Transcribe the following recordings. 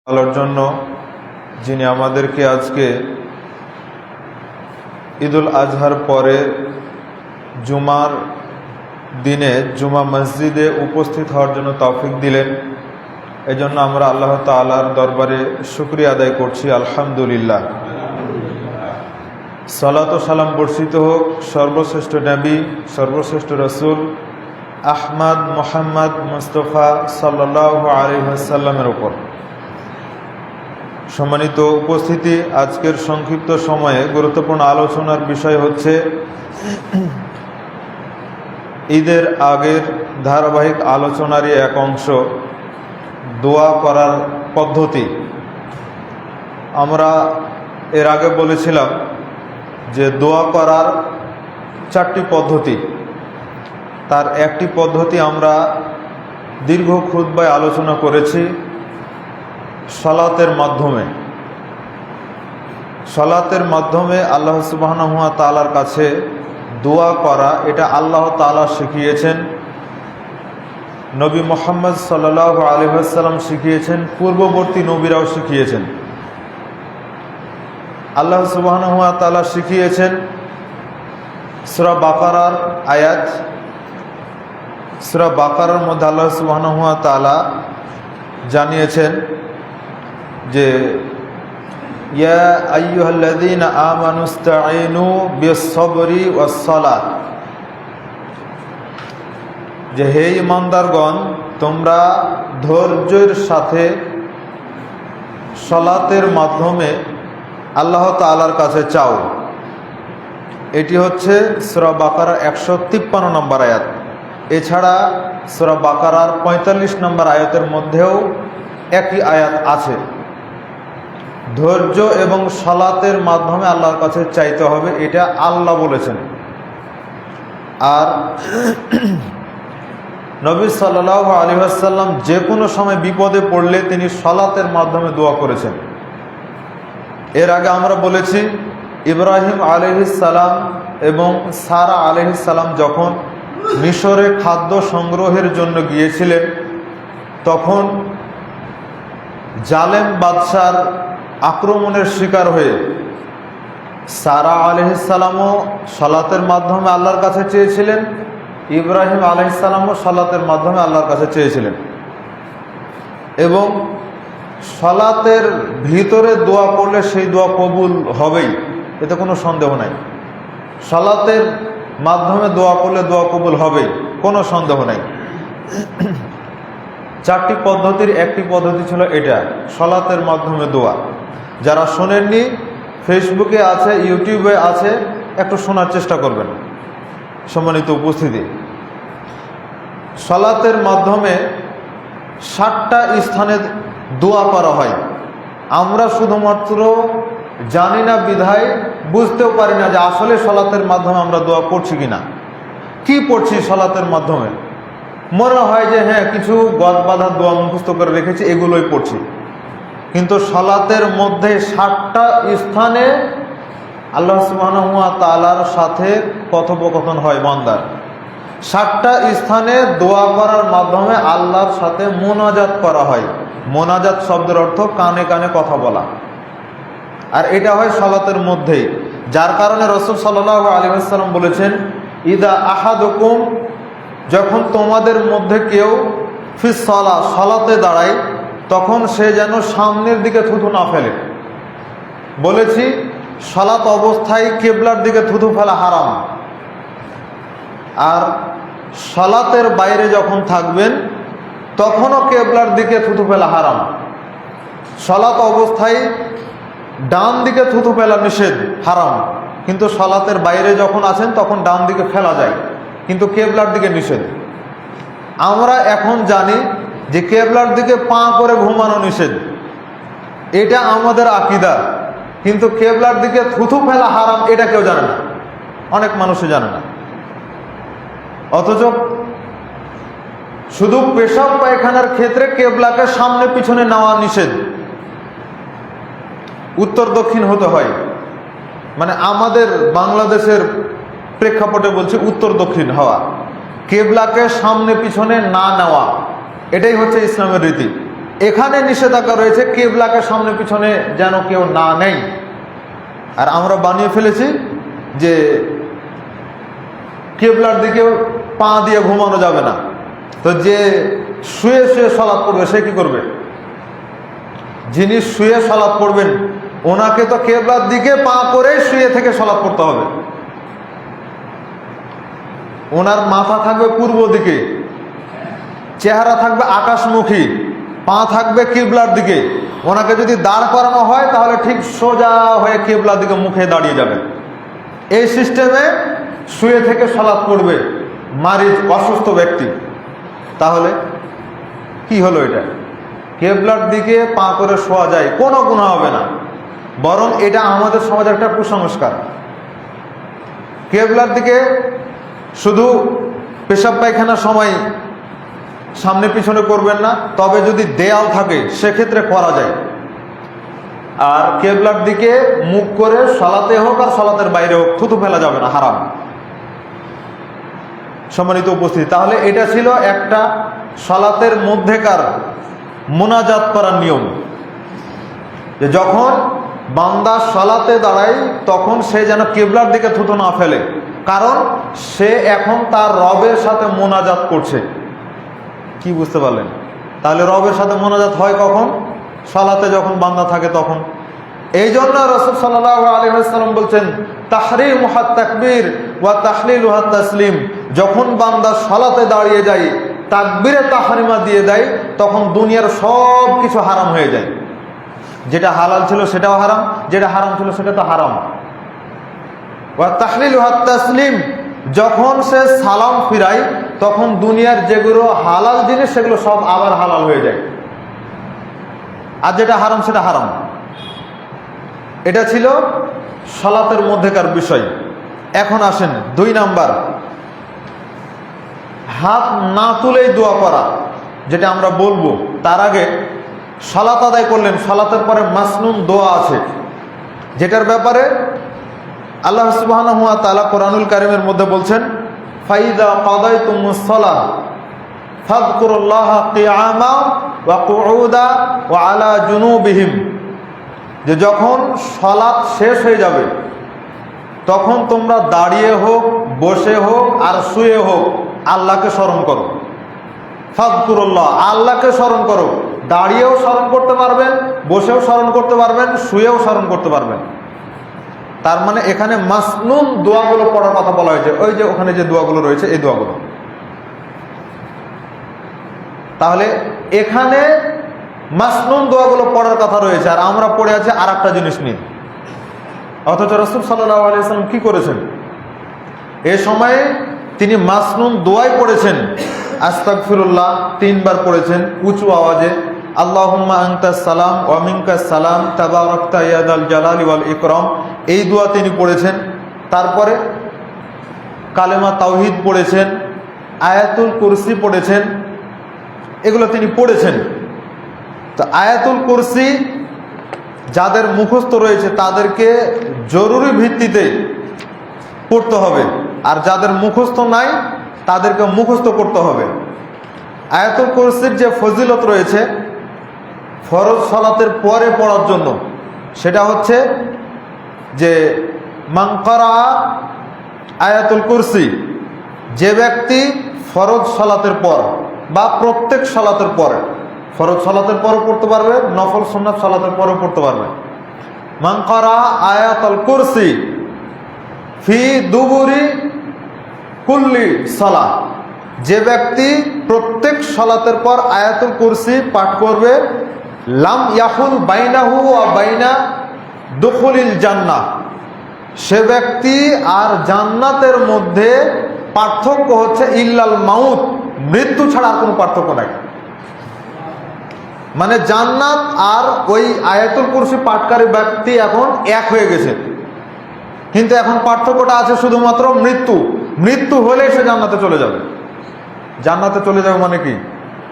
বলার জন্য যিনি আমাদেরকে আজকে ঈদুল আজহার পরে জুমার দিনে জুমা মসজিদে উপস্থিত হওয়ার জন্য তৌফিক দিলেন। এজন্য আমরা আল্লাহ তাআলার দরবারে শুকরিয়া আদায় করছি, আলহামদুলিল্লাহ। সালাত ও সালাম বর্ষিত হোক সর্বশ্রেষ্ঠ নবী, সর্বশ্রেষ্ঠ রসুল আহমদ মুহাম্মদ মুস্তাফা সাল্লাল্লাহু আলাইহি ওয়াসাল্লামের উপর। সম্মানিত উপস্থিতি, আজকের সংক্ষিপ্ত সময়ে গুরুত্বপূর্ণ আলোচনার বিষয় হচ্ছে ঈদের আগের ধারাবাহিক আলোচনারই এক অংশ, দোয়া করার পদ্ধতি। আমরা এর আগে বলেছিলাম যে দোয়া করার 4টি পদ্ধতি, তার একটি পদ্ধতি আমরা দীর্ঘ খুতবায় আলোচনা করেছি, সালাতের মাধ্যমে। সালাতের মাধ্যমে আল্লাহ সুবহানাহু ওয়া তাআলার কাছে দোয়া করা, এটা আল্লাহ তাআলা শিখিয়েছেন, নবী মুহাম্মদ সাল্লাল্লাহু আলাইহি ওয়াসাল্লাম শিখিয়েছেন, পূর্ববর্তী নবীরাও শিখিয়েছেন। আল্লাহ সুবহানাহু ওয়া তাআলা শিখিয়েছেন সূরা বাকারার আয়াত, সূরা বাকারার মধ্যে আল্লাহ সুবহানাহু ওয়া তাআলা জানিয়েছেন যে ইয়া আইয়ুহাল্লাযীনা আমানুস্তাঈনু বিস-সাবরি ওয়াস-সালাত, যে হে ঈমানদারগণ, তোমরা ধৈর্যের সাথে সালাতের মাধ্যমে আল্লাহ তাআলার কাছে চাও। এটি হচ্ছে সূরা বাকারার 153 নম্বর আয়াত। এছাড়া সূরা বাকারার 45 নম্বর আয়াতের মধ্যেও একই আয়াত আছে। ধৈর্য এবং সালাতের মাধ্যমে আল্লাহর কাছে চাইতে হবে, এটা আল্লাহ বলেছেন। আর নবী সাল্লাল্লাহু আলাইহি ওয়াসাল্লাম যে কোনো সময় বিপদে পড়লে তিনি সালাতের মাধ্যমে দোয়া করেছেন। এর আগে আমরা বলেছি ইব্রাহিম আলাইহিস সালাম এবং সারা আলাইহিস সালাম যখন মিশরে খাদ্য সংগ্রহের জন্য গিয়েছিলেন, তখন জালেম বাদশার আক্রমণের শিকার হয়ে সারা আলাইহিস সালামও সালাতের মাধ্যমে আল্লাহর কাছে চেয়েছিলেন, ইব্রাহিম আলাইহিস সালামও সালাতের মাধ্যমে আল্লাহর কাছে চেয়েছিলেন। এবং সালাতের ভিতরে দোয়া করলে সেই দোয়া কবুল হবেই, এতে কোনো সন্দেহ নাই। সালাতের মাধ্যমে দোয়া করলে দোয়া কবুল হবেই, কোনো সন্দেহ নাই। 4টি পদ্ধতির একটি পদ্ধতি ছিল এটা, সালাতের মাধ্যমে দোয়া। যারা শোনেননি, ফেসবুকে আছে, ইউটিউবে আছে, একটু শোনার চেষ্টা করবেন। সম্মানিত উপস্থিতি, সালাতের মাধ্যমে 7টা স্থানে দোয়া করা হয়। আমরা শুধুমাত্র জানি না বিধায় বুঝতেও পারি না যে আসলে সালাতের মাধ্যমে আমরা দোয়া করছি কিনা, কি পড়ছি সালাতের মাধ্যমে। মনে হয় যে হ্যাঁ, কিছু গদ বাঁধা দোয়া মুখস্থ করে রেখেছি, এগুলোই পড়ছি। কিন্তু সালাতের মধ্যে 7টা স্থানে আল্লাহ সুবহানাহু ওয়া তাআলার সাথে কথোপকথন হয় বান্দার। 7টা স্থানে দোয়া করার মাধ্যমে আল্লাহর সাথে মোনাজাত করা হয়। মোনাজাত শব্দের অর্থ কানে কানে কথা বলা, আর এটা হয় সালাতের মধ্যেই। যার কারণে রাসূল সাল্লাল্লাহু আলাইহি ওয়াসাল্লাম বলেছেন, ইদা আহাদুকুম, যখন তোমাদের মধ্যে কেউ ফিস সালাহ, সালাতে দাঁড়ায়, তখন সে যেন সামনের দিকে থুথু না ফেলে। বলেছি সালাত অবস্থায় কিবলার দিকে থুথু ফেলা হারাম। আর সালাতের বাইরে যখন থাকবেন তখনও কিবলার দিকে থুথু ফেলা হারাম। সালাত অবস্থায় ডান দিকে থুথু ফেলা নিষেধ, হারাম। কিন্তু সালাতের বাইরে যখন আছেন তখন ডান দিকে ফেলা যায়, কিন্তু কিবলার দিকে নিষেধ। আমরা এখন জানি যে কিবলার দিকে পা করে ঘুমানো নিষেধ, এটা আমাদের আকীদা। কিন্তু কিবলার দিকে থুথু ফেলা হারাম, এটা কেউ জানে না, অনেক মানুষই জানে না। অথচ শুধু পেশাব পায়খানার ক্ষেত্রে কিবলাকে সামনে পিছনে নেওয়া নিষেধ, উত্তর দক্ষিণ হতে হয়। মানে আমাদের বাংলাদেশের প্রেক্ষাপটে বলছি, উত্তর দক্ষিণ হওয়া, কিবলাকে সামনে পিছনে না নেওয়া, এটাই হচ্ছে ইসলামের রীতি। এখানে নিষেধাজ্ঞা রয়েছে কিবলাকে সামনে পিছনে যেন কেউ না নেই। আর আমরা বানিয়ে ফেলেছি যে কিবলার দিকে পা দিয়ে ঘুমানো যাবে না। তো যে শুয়ে শুয়ে সালাত করবে সে কি করবে? যিনি শুয়ে সালাত করবেন ওনাকে তো কিবলার দিকে পা করে শুয়ে থেকে সালাত করতে হবে। ওনার মাথা থাকবে পূর্ব দিকে, চেহারা থাকবে আকাশমুখী, পা থাকবে কিবলার দিকে। ওনাকে যদি দাঁড় করানো হয় তাহলে ঠিক সোজা হয়ে কিবলার দিকে মুখে দাঁড়িয়ে যাবে। এই সিস্টেমে শুয়ে থেকে সালাত করবে মারিজ অসুস্থ ব্যক্তি। তাহলে কি হলো? এটা কিবলার দিকে পা করে শোয়া যায়, কোনো গুনাহ হবে না, বরং এটা আমাদের সমাজের একটা কুসংস্কার। কিবলার দিকে শুধু পেশাব পায়খানার সময় সামনে পিছনে করবেন না, তবে যদি দেয়াল থাকে সেক্ষেত্রে করা যায়। আর কিবলার দিকে মুখ করে সালাতে হোক আর সালাতের বাইরে হোক থুতু ফেলা যাবে না, হারাম। সম্মানিত উপস্থিতি, তাহলে এটা ছিল একটা সালাতের মধ্যেকার মোনাজাত করার নিয়ম, যে যখন বান্দা সালাতে দাঁড়ায় তখন সে যেন কিবলার দিকে থুতু না ফেলে, কারণ সে এখন তার রবের সাথে মোনাজাত করছে। কি বুঝতে পারলেন? তাহলে রবের সাথে মোনাজাত হয় কখন? সালাতে যখন বান্দা থাকে তখন। এই জন্য রাসূল সাল্লাল্লাহু আলাইহি ওয়াসাল্লাম বলছেন তাহরিমুহাত তাকবীর ওয়া তাহলিলুহাত তাসলিম। যখন বান্দা সালাতে দাঁড়িয়ে যায় তাকবীরে তাহরিমা দিয়ে দেয় তখন দুনিয়ার সব কিছু হারাম হয়ে যায়। যেটা হালাল ছিল সেটাও হারাম, যেটা হারাম ছিল সেটা তো হারাম। ওয়া তাহলিলুহাত তাসলিম, যখন সে সালাম ফিরায় তখন দুনিয়ার যেগুলো হালাল জিনিস সেগুলো সব আবার হালাল হয়ে যায়, আর যেটা হারাম সেটা হারাম। এটা ছিল সালাতের মধ্যেকার বিষয়। এখন আসেন 2 নাম্বার, হাত না তুলেই দোয়া করা, যেটা আমরা বলবো। তার আগে সালাত আদায় করলেন, সালাতের পরে মাসনুন দোয়া আছে, যেটার ব্যাপারে আল্লাহ সুবহানাহু ওয়া তাআলা কোরআনুল কারীমের মধ্যে বলছেন ফাইদা কাদাইতুমুস সালাহ ফাযকুরুল্লাহা কিয়ামা ওয়া কুউদা ওয়া আলা জুনুবিহিম, যে যখন সালাত শেষ হয়ে যাবে তখন তোমরা দাঁড়িয়ে হোক, বসে হোক আর শুয়ে হোক আল্লাহকে স্মরণ করো। ফাযকুরুল্লাহ, আল্লাহকে স্মরণ করো। দাঁড়িয়েও স্মরণ করতে পারবেন, বসেও স্মরণ করতে পারবেন, শুয়েও স্মরণ করতে পারবেন। তার মানে এখানে মাসনুন দোয়াগুলো পড়ার কথা বলা হয়েছে, ওই যে ওখানে যে দোয়াগুলো রয়েছে এই দোয়াগুলো। তাহলে এখানে মাসনুন দোয়াগুলো পড়ার কথা রয়েছে, আর আমরা পড়ে আছি আর একটা জিনিস নিয়ে। অথচ রাসূল সাল্লাল্লাহু আলাইহি ওয়াসাল্লাম কি করেছেন? এ সময়ে তিনি মাসনুন দোয়াই পড়েছেন। আস্তাগফিরুল্লাহ 3 বার পড়েছেন উঁচু আওয়াজে, আল্লাহুম্মা আনতাস সালাম ওয়া মিনকাস সালাম তাবারাকতা ইয়া যাল জালালি ওয়াল ইকরাম, এই দোয়া তিনি পড়েছেন। তারপরে কালেমা তাওহীদ পড়েছেন, আয়াতুল কুরসি পড়েছেন, এগুলো তিনি পড়েছেন। তো আয়াতুল কুরসি যাদের মুখস্থ রয়েছে তাদেরকে জরুরি ভিত্তিতে পড়তে হবে, আর যাদের মুখস্থ নাই তাদেরকে মুখস্থ করতে হবে। আয়াতুল কুরসির যে ফজিলত রয়েছে ফরজ সালাতের পরে পড়ার জন্য, সেটা হচ্ছে যে মান ক্বারা আয়াতুল কুরসি, যে ব্যক্তি ফরজ সালাতের পর বা প্রত্যেক সালাতের পরে, ফরজ সালাতের পরও পড়তে পারবে, নফল সুন্নাত সালাতের পরও পড়তে পারবে। মান ক্বারা আয়াতুল কুরসি ফি দুবুরি কুল্লি সালাহ, যে ব্যক্তি প্রত্যেক সালাতের পর আয়াতুল কুরসি পাঠ করবে, লাম ইয়াহুল বাইনাহু ওয়া বাইনা দুখুলিল জান্নাহ, সে ব্যক্তি আর জান্নাতের মধ্যে পার্থক্য হচ্ছে ইল্লাল মাউত, মৃত্যু ছাড়া আর কোনো পার্থক্য নাই। মানে জান্নাত আর ওই আয়াতুল কুরসি পাঠকারী ব্যক্তি এখন এক হয়ে গেছে, কিন্তু এখন পার্থক্যটা আছে শুধুমাত্র মৃত্যু। মৃত্যু হলে সে জান্নাতে চলে যাবে। জান্নাতে চলে যাবে মানে কি?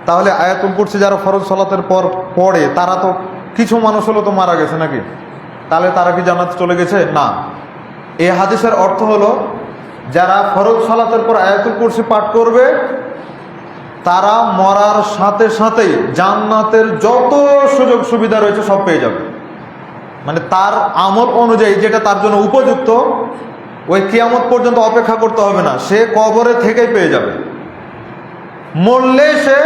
তাহলে আয়াতুল কুরসি যারা ফরজ সালাতের পর পড়ে তারা তো কিছু মানুষ হলো তো মারা গেছে নাকি? তাহলে তারা কি জান্নাতে চলে গেছে? না। এই হাদিসের অর্থ হলো যারা ফরজ সালাতের পর আয়াতুল কুরসি পাঠ করবে তারা মরার সাথে সাথেই জান্নাতের যত সুযোগ সুবিধা রয়েছে সব পেয়ে যাবে। মানে তার আমল অনুযায়ী যেটা তার জন্য উপযুক্ত, ওই কিয়ামত পর্যন্ত অপেক্ষা করতে হবে না, সে কবরে থেকেই পেয়ে যাবে। মরলে সে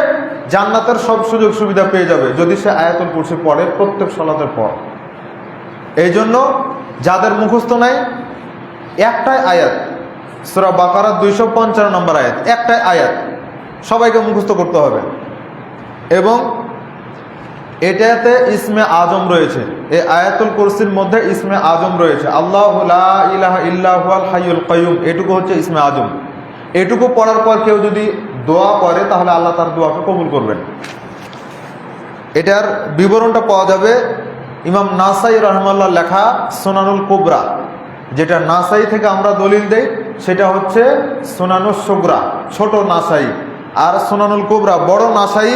জান্নাতের সব সুযোগ সুবিধা পেয়ে যাবে যদি সে আয়াতুল কুরসি পড়ে প্রত্যেক সালাতের পর। এই জন্য যাদের মুখস্থ নাই, একটাই আয়াত, সূরা বাকারা 255 নম্বর আয়াত, একটাই আয়াত সবাইকে মুখস্থ করতে হবে। এবং এটাতে ইসমে আজম রয়েছে, এই আয়াতুল কুরসির মধ্যে ইসমে আজম রয়েছে, আল্লাহু লা ইলাহা ইল্লা হুয়াল হাইয়ুল কাইয়ুম, এটুকু হচ্ছে ইসমে আজম। এটুকু পড়ার পর কেউ যদি দোয়া করে তাহলে আল্লাহ তার দোয়াকে কবুল করবেন। এটার বিবরণটা পাওয়া যাবে ইমাম নাসাই রহমাল্লাহ লেখা সুনানুল কুবরা, যেটা নাসাই থেকে আমরা দলিল দেই সেটা হচ্ছে সুনানুস সুগরা, ছোট নাসাই, আর সুনানুল কুবরা বড় নাসাই,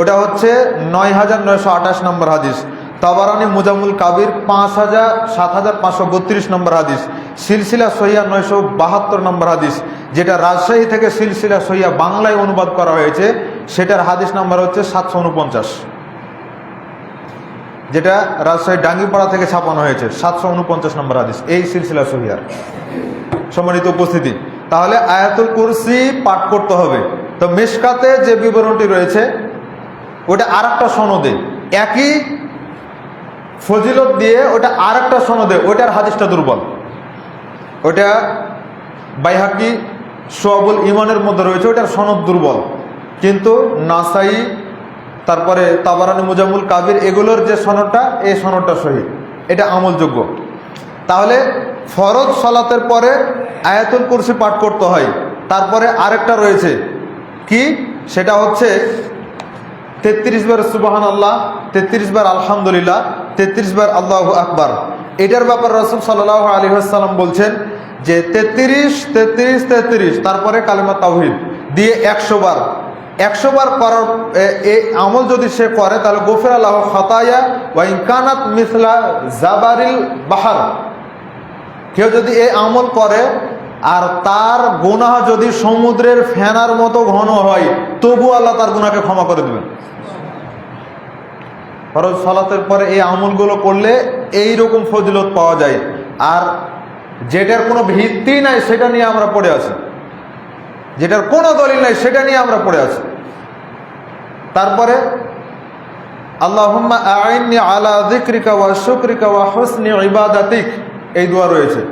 ওটা হচ্ছে ৯৯২৮ নম্বর হাদিস। তাবারানি মুজামুল কাবির ৭৫32 নম্বর হাদিস। সিলসিলা সহিয়া ৯৭২ নম্বর হাদিস, যেটা রাজশাহী থেকে সিলসিলা সহিয়া বাংলায় অনুবাদ করা হয়েছে, সেটার হাদিস নাম্বার হচ্ছে ৭৪৯, যেটা রাজশাহী ডাঙ্গিপাড়া থেকে ছাপানো হয়েছে, ৭৪৯ নম্বর হাদিস এই সিলসিলা সহিয়ার। সম্মানিত উপস্থিতি, তাহলে আয়াতুল কুরসি পাঠ করতে হবে। তো মিশকাতে যে বিবরণটি রয়েছে ওটা আর একটা সনদে, একই ফজিলত দিয়ে ওটা আর একটা সনদে, ওটার হাদিসটা দুর্বল। ওটা বাইহাকি শুআবুল ঈমানের মধ্যে রয়েছে, ওটার সনদ দুর্বল। কিন্তু নাসাই, তারপরে তাবারানি মুজামুল কাবির, এগুলোর যে সনদটা, এই সনদটা সহি, এটা আমলযোগ্য। তাহলে ফরজ সালাতের পরে আয়াতুল কুরসি পাঠ করতে হয়। তারপরে আরেকটা রয়েছে কি, সেটা হচ্ছে 33 বার সুবহানাল্লাহ, 33 বার আলহামদুলিল্লাহ, 33 বার আল্লাহু আকবার। এটার ব্যাপারে রাসূল সাল্লাল্লাহু আলাইহি ওয়াসাল্লাম বলছেন যে 33 33 33, তারপরে কালিমা তাওহীদ দিয়ে 100 বার, 100 বার করার এই আমল যদি সে করে তাহলে গফিরা লাহু খাতায়া ওয়া ইন কানাত মিসলা জাবারিল বাহর। কেউ যদি এই আমল করে আর তার গুনাহ যদি সমুদ্রের ফেনার মতো ঘন হয়, তবু আল্লাহ তার গুনাহকে ক্ষমা করে দেবেন। ফরজ সালাতের পরে এই আমলগুলো করলে এই রকম ফজিলত পাওয়া যায়। আর যেটার কোনো ভিত্তি নাই সেটা নিয়ে আমরা পড়ে আছি, যেটার কোনো দলিল নাই সেটা নিয়ে আমরা পড়ে আছি। তারপরে আল্লাহুম্মা আইন্নি আলা যিকরিকা ওয়া শুকরিকা ওয়া হুসনি ইবাদাতিক, এই দোয়া রয়েছে।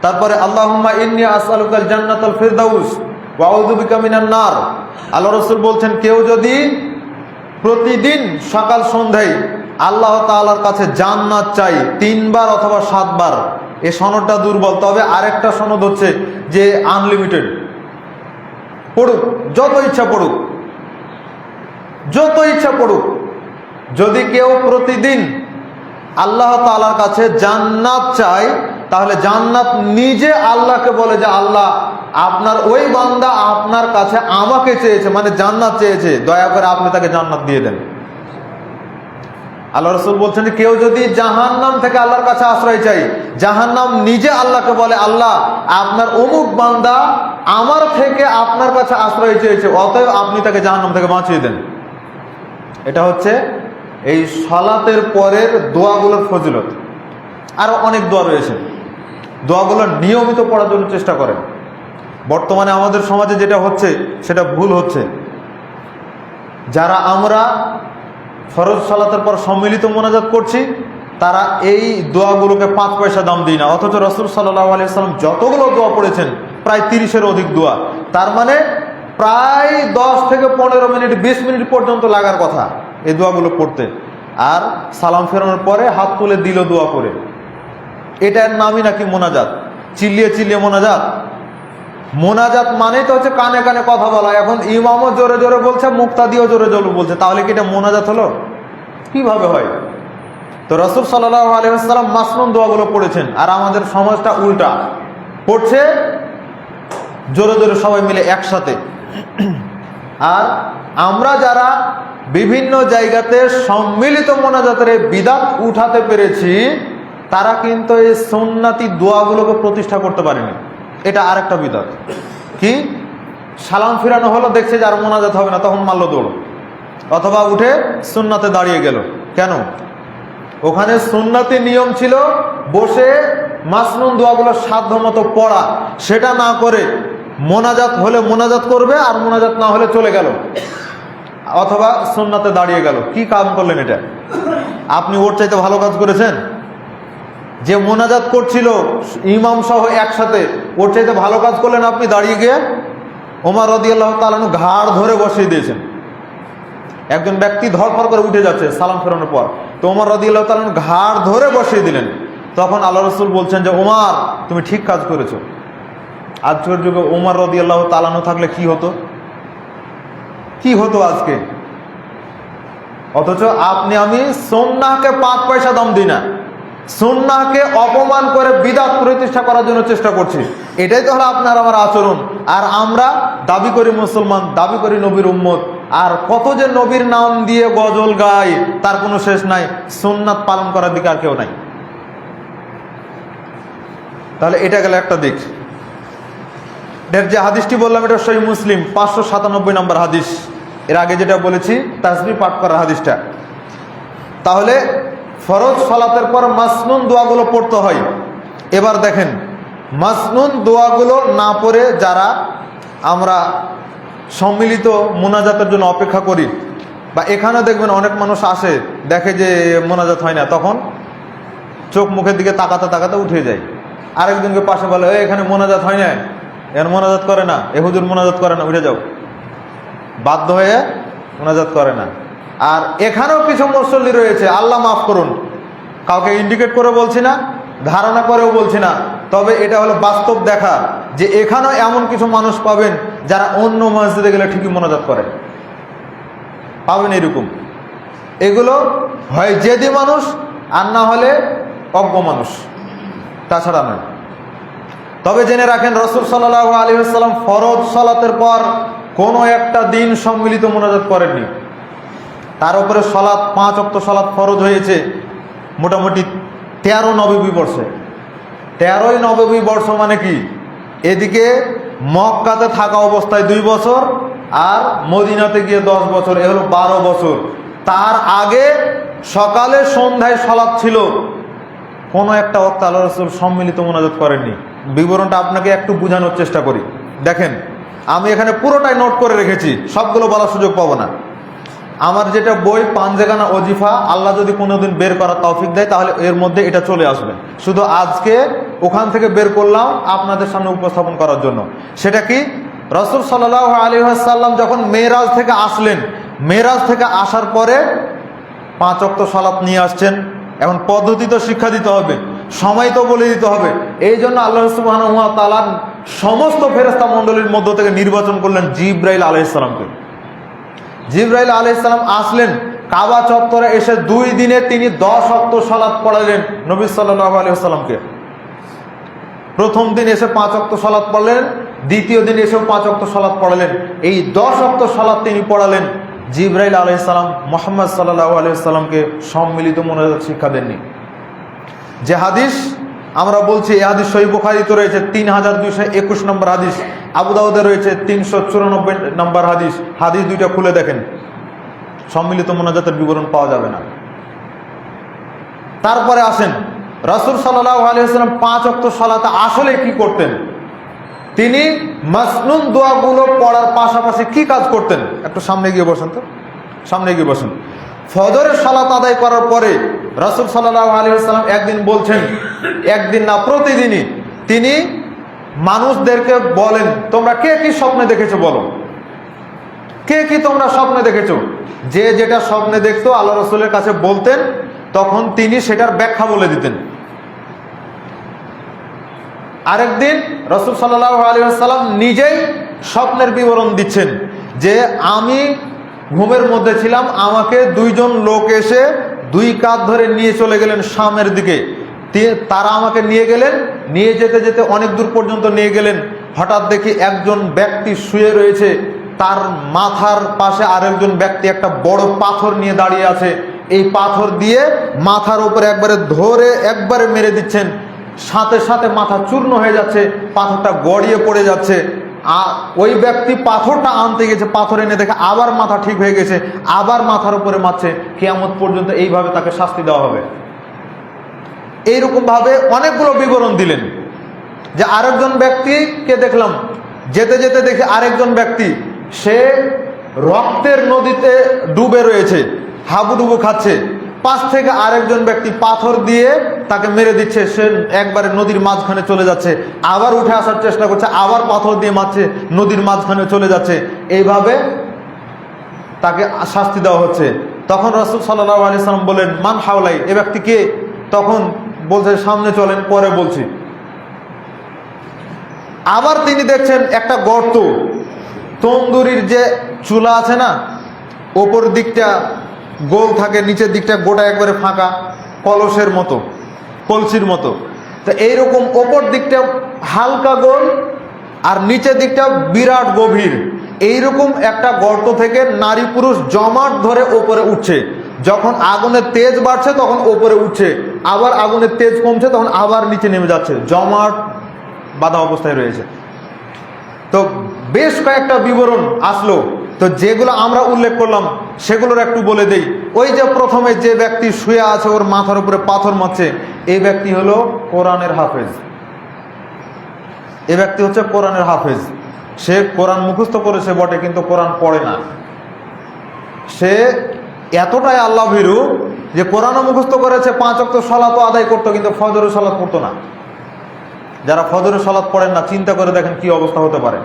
তারপরে আল্লাহুম্মা ইন্নী আসআলুকাল জান্নাতাল ফিরদাউস ওয়া আউযু বিকা মিনান নার। আল্লাহ রাসূল বলছেন, কেউ যদি প্রতিদিন সকাল সন্ধ্যায় আল্লাহ তাআলার কাছে জান্নাত চাই 3 বার অথবা 7 বার, এই সনদটা দুর্বল। তবে আরেকটা সনদ হচ্ছে যে আনলিমিটেড, পড়ুক, যত ইচ্ছা পড়ুক, যত ইচ্ছা পড়ুক। যদি কেউ প্রতিদিন আল্লাহ তাআলার কাছে জান্নাত চায়, তাহলে জান্নাত নিজে আল্লাহকে বলে যে আল্লাহ, আপনার ওই বান্দা আপনার কাছে আমাকে চেয়েছে, মানে জান্নাত চেয়েছে, দয়া করে আপনি তাকে জান্নাত দিয়ে দেন। আল্লাহ রাসূল বলছেন যে কেউ যদি জাহান্নাম থেকে আল্লাহর কাছে আশ্রয় চাই, জাহান্নাম নিজে আল্লাহকে বলে আল্লাহ, আপনার অমুক বান্দা আমার থেকে আপনার কাছে আশ্রয় চেয়েছে, অতএব আপনি তাকে জাহান্নাম থেকে বাঁচিয়ে দেন। এটা হচ্ছে এই সালাতের পরের দোয়াগুলোর ফজিলত। আরো অনেক দোয়া রয়েছে, দোয়াগুলো নিয়মিত পড়ার জন্য চেষ্টা করেন। বর্তমানে আমাদের সমাজে যেটা হচ্ছে সেটা ভুল হচ্ছে। যারা আমরা ফরজ সালাতের পর সম্মিলিত মোনাজাত করছি, তারা এই দোয়াগুলোকে 5 পয়সা দাম দিই না। অথচ রাসূল সাল্লাল্লাহু আলাইহি ওয়াসাল্লাম যতগুলো দোয়া পড়েছেন, প্রায় 30-এর অধিক দোয়া, তার মানে প্রায় 10 থেকে 15 মিনিট 20 মিনিট পর্যন্ত লাগার কথা এই দোয়াগুলো পড়তে। আর সালাম ফেরানোর পরে হাত তুলে দিল দোয়া করে, এটার নামই নাকি মোনাজাত। চিল্লিয়ে চিল্লিয়ে মোনাজাত, মোনাজাত মানেই তো হচ্ছে কানে কানে কথা বলা। এখন ইমামও জোরে জোরে বলছে, মুক্তাদিও জোরে জোরে বলছে, তাহলে কি এটা মোনাজাত হলো? কিভাবে হয়? তো রাসূল সাল্লাল্লাহু আলাইহি ওয়াসাল্লাম মাসনুন দোয়াগুলো পড়েছেন, আর আমাদের সমাজটা উল্টা পড়ছে, জোরে জোরে সবাই মিলে একসাথে। আর আমরা যারা বিভিন্ন জায়গাতে সম্মিলিত মোনাজাতের বিদআত উঠাতে পেরেছি, তারা কিন্তু এই সুন্নাতি দোয়াগুলোকে প্রতিষ্ঠা করতে পারেনি। এটা আরেকটা বিদআত। কি? সালাম ফিরানো হলো, দেখছে যে আর মোনাজাত হবে না, তখন মারল দৌড়, অথবা উঠে সুন্নাতে দাঁড়িয়ে গেল। কেন? ওখানে সুন্নাতি নিয়ম ছিল বসে মাসনুন দোয়াগুলো সাধ্য মতো পড়া, সেটা না করে মোনাজাত হলে মোনাজাত করবে, আর মোনাজাত না হলে চলে গেল, অথবা সুন্নাতে দাঁড়িয়ে গেল। কি কাম করলেন এটা? আপনি ওর চাইতে ভালো কাজ করেছেন? যে মোনাজাত করছিল ইমাম সহ একসাথে, ওর চাইতে ভালো কাজ করলেন আপনি দাঁড়িয়ে গিয়ে। ওমর রাদিয়াল্লাহু তাআলা আনহু ঘাড় ধরে বসিয়ে দিয়েছেন। একজন ব্যক্তি ধরফর করে উঠে যাচ্ছে সালাম ফেরানোর পর, তো ওমর রাদিয়াল্লাহু তাআলা আনহু ঘাড় ধরে বসিয়ে দিলেন। তখন আল্লাহ রাসূল বলছেন যে ওমর, তুমি ঠিক কাজ করেছো। আজকের যুগে ওমর রাদিয়াল্লাহু তাআলা আনহু থাকলে কি হতো, কি হতো আজকে? অথচ আপনি আমি সুন্নাহকে 5 পয়সা দাম দিই না, সুন্নাহকে অপমান করে বিদআত প্রতিষ্ঠা করার জন্য চেষ্টা করছি। এটাই তো হলো আপনার আমার আচরণ। আর আমরা দাবি করি মুসলমান, দাবি করি নবীর উম্মত, আর কত যে নবীর নাম দিয়ে গজল গাই তার কোনো শেষ নাই, সুন্নাত পালন করার দিকে আর কেউ নাই। তাহলে এটা গেল একটা দিক। যে হাদিসটি বললাম এটা সহিহ মুসলিম 597 নম্বর হাদিস। এর আগে যেটা বলেছি তাসবিহ পাঠ করার হাদিসটা। তাহলে ফরজ সালাতের পর মাসনুন দোয়াগুলো পড়তে হয়। এবার দেখেন, মাসনুন দোয়াগুলো না পড়ে যারা আমরা সম্মিলিত মোনাজাতের জন্য অপেক্ষা করি, বা এখানে দেখবেন অনেক মানুষ আসে, দেখে যে মোনাজাত হয় না, তখন চোখ মুখের দিকে তাকাতে তাকাতে উঠে যায়। আরেকজনকে পাশে বলে, এখানে মোনাজাত হয় না, এখানে মোনাজাত করে না, এ হুজুর মোনাজাত করে না, উঠে যাও। বাধ্য হয়ে মোনাজাত করে না। আর এখানেও কিছু মুসল্লি রয়েছে, আল্লাহ মাফ করুন, কাউকে ইন্ডিকেট করে বলছি না, ধারণা করেও বলছি না, তবে এটা হলো বাস্তব দেখা যে এখানেও এমন কিছু মানুষ পাবেন যারা অন্য মসজিদে গেলে ঠিকই মোনাজাত করে, পাবেন এরকম। এগুলো হয় জেদি মানুষ, আর না হলে অজ্ঞ মানুষ, তাছাড়া নয়। তবে জেনে রাখেন, রাসূল সাল্লাল্লাহু আলাইহি ওয়াসাল্লাম ফরজ সালাতের পর কোনো একটা দিন সম্মিলিত মোনাজাত করেননি। তার উপরে সালাত 5 ওয়াক্ত সালাত ফরজ হয়েছে মোটামুটি 13 নববী বর্ষে। 13ই নববী বর্ষ মানে কি, এদিকে মক্কাতে থাকা অবস্থায় 2 বছর, আর মদিনাতে গিয়ে 10 বছর, এ হলো 12 বছর। তার আগে সকালে সন্ধ্যায় সালাত ছিল, কোনো একটা ওয়াক্ত আল্লাহ রাসূল সম্মিলিত মোনাজাত করেননি। বিবরণটা আপনাকে একটু বোঝানোর চেষ্টা করি। দেখেন, আমি এখানে পুরোটাই নোট করে রেখেছি, সবগুলো বলার সুযোগ পাবো না। আমার যেটা বই পাঞ্জেগানা ওজিফা, আল্লাহ যদি কোনোদিন বের করার তৌফিক দেয় তাহলে এর মধ্যে এটা চলে আসবে। শুধু আজকে ওখান থেকে বের করলাম আপনাদের সামনে উপস্থাপন করার জন্য। সেটা কি, রাসূল সাল্লাল্লাহু আলাইহি ওয়াসাল্লাম যখন মেরাজ থেকে আসলেন, মেরাজ থেকে আসার পরে 5 ওয়াক্ত সালাত নিয়ে আসছেন। এখন পদ্ধতি তো শিক্ষা দিতে হবে, সময় তো বলে দিতে হবে। এই জন্য আল্লাহ সুবহানাহু ওয়া তাআলা সমস্ত ফেরেশতা মণ্ডলীর মধ্য থেকে নির্বাচন করলেন জিবরাইল আলাইহিস সালামকে। জিবরাইল আলাইহিস সালাম আসলেন কাবা চত্বরে, এসে 2 দিনে তিনি 10 ওয়াক্ত সালাত পড়ালেন নবী সাল্লাল্লাহু আলাইহি ওয়াসাল্লামকে। প্রথম দিন এসে 5 ওয়াক্ত সালাত পড়লেন, দ্বিতীয় দিন এসে 5 ওয়াক্ত সালাত পড়ালেন। এই 10 ওয়াক্ত সালাত তিনি পড়ালেন। জিবরাইল আলাইহিস সালাম মুহাম্মদ সাল্লাল্লাহু আলাইহি ওয়াসাল্লামকে সম্মিলিত মোনাজাত শিক্ষা দেননি। যে হাদিস আমরা বলছি, এই হাদিস সহিহ বুখারীতে রয়েছে 3221 নম্বর হাদিস, আবু দাউদে রয়েছে 394 নম্বর হাদিস। হাদিস দুইটা খুলে দেখেন, সম্মিলিত মোনাজাতের বিবরণ পাওয়া যাবে না। তারপরে আসেন, রাসূল সাল্লাল্লাহু আলাইহি ওয়াসাল্লাম 5 ওয়াক্ত সালাতে আসলে কি করতেন? তিনি মাসনুন দোয়াগুলো পড়ার পাশাপাশি কি কাজ করতেন? একটু সামনে গিয়ে বসেন তো, সামনে গিয়ে বসেন। ফজরের সালাত আদায় করার পরে রাসূল সাল্লাল্লাহু আলাইহি ওয়াসাল্লাম একদিন বলছেন, একদিন না প্রতিদিনই তিনি মানুষদেরকে বলেন, তোমরা কে কি স্বপ্নে দেখেছো বলো, কে কি তোমরা স্বপ্নে দেখেছো? যে যেটা স্বপ্নে দেখতো আল্লাহ রাসূলের কাছে বলতেন, তখন তিনি সেটার ব্যাখ্যা বলে দিতেন। আরেকদিন রাসূল সাল্লাল্লাহু আলাইহি ওয়াসাল্লাম নিজেই স্বপ্নের বিবরণ দিচ্ছেন যে আমি ঘুমের মধ্যে ছিলাম, আমাকে 2 জন লোক এসে 2 কাঁধ ধরে নিয়ে চলে গেলেন শামের দিকে। তারা আমাকে নিয়ে গেলেন, নিয়ে যেতে যেতে অনেক দূর পর্যন্ত নিয়ে গেলেন। হঠাৎ দেখি একজন ব্যক্তি শুয়ে রয়েছে, তার মাথার পাশে আরেকজন ব্যক্তি একটা বড় পাথর নিয়ে দাঁড়িয়ে আছে। এই পাথর দিয়ে মাথার উপরে একবারে ধরে একবারে মেরে দিচ্ছেন, সাথে সাথে মাথা চূর্ণ হয়ে যাচ্ছে, পাথরটা গড়িয়ে পড়ে যাচ্ছে। ওই ব্যক্তি পাথরটা আনতে গেছে, পাথর এনে দেখে আবার মাথা ঠিক হয়ে গেছে, আবার মাথার উপরে মারছে, কিয়ামত পর্যন্ত এইভাবে তাকে শাস্তি দেওয়া হবে। এইরকম ভাবে অনেকগুলো বিবরণ দিলেন। যে আরেকজন ব্যক্তিকে দেখলাম, যেতে যেতে দেখে আরেকজন ব্যক্তি, সে রক্তের নদীতে ডুবে রয়েছে, হাবুডুবু খাচ্ছে। পাশ থেকে আরেকজন ব্যক্তি পাথর দিয়ে তাকে মেরে দিচ্ছে, সে একবারে নদীর মাঝখানে চলে যাচ্ছে, আবার উঠে আসার চেষ্টা করছে, আবার পাথর দিয়ে মারছে, নদীর মাঝখানে চলে যাচ্ছে। এইভাবে তাকে শাস্তি দেওয়া হচ্ছে। তখন রাসূল সাল্লাল্লাহু আলাইহি সাল্লাম বলেন, মান হাওলাই, এ ব্যক্তি কে? তখন বলছে, সামনে চলেন, পরে বলছি। আবার তিনি দেখছেন একটা গর্ত, তন্দুরির যে চুলা আছে না, ওপর দিকটা গোল থাকে, নিচের দিকটা গোটা একবারে ফাঁকা, কলসের মতো, কলসির মতো। তো এইরকম ওপর দিকটা হালকা গোল আর নিচের দিকটা বিরাট গভীর, এইরকম একটা গর্ত থেকে নারী পুরুষ জমাট ধরে ওপরে উঠছে। যখন আগুনের তেজ বাড়ছে তখন ওপরে উঠছে, আবার আগুনের তেজ কমছে তখন আবার নিচে নেমে যাচ্ছে, জমাট বাঁধা অবস্থায় রয়েছে। তো বেশ কয়েকটা বিবরণ আসলো। তো যেগুলো আমরা উল্লেখ করলাম সেগুলোর একটু বলে দেই। ওই যে প্রথমে যে ব্যক্তি শুয়ে আছে, ওর মাথার উপরে পাথর মারছে, এই ব্যক্তি হলো কোরআনের হাফেজ। এই ব্যক্তি হচ্ছে কোরআনের হাফেজ। সে কোরআন মুখস্থ করেছে বটে, কিন্তু কোরআন পড়ে না। সে এতটাই আল্লাহ ভীরু যে কোরআনও মুখস্থ করেছে, 5 ওয়াক্ত সালাতও আদায় করতো, কিন্তু ফজরের সালাত পড়তো না। যারা ফজরের সালাত পড়েন না, চিন্তা করে দেখেন কি অবস্থা হতে পারে।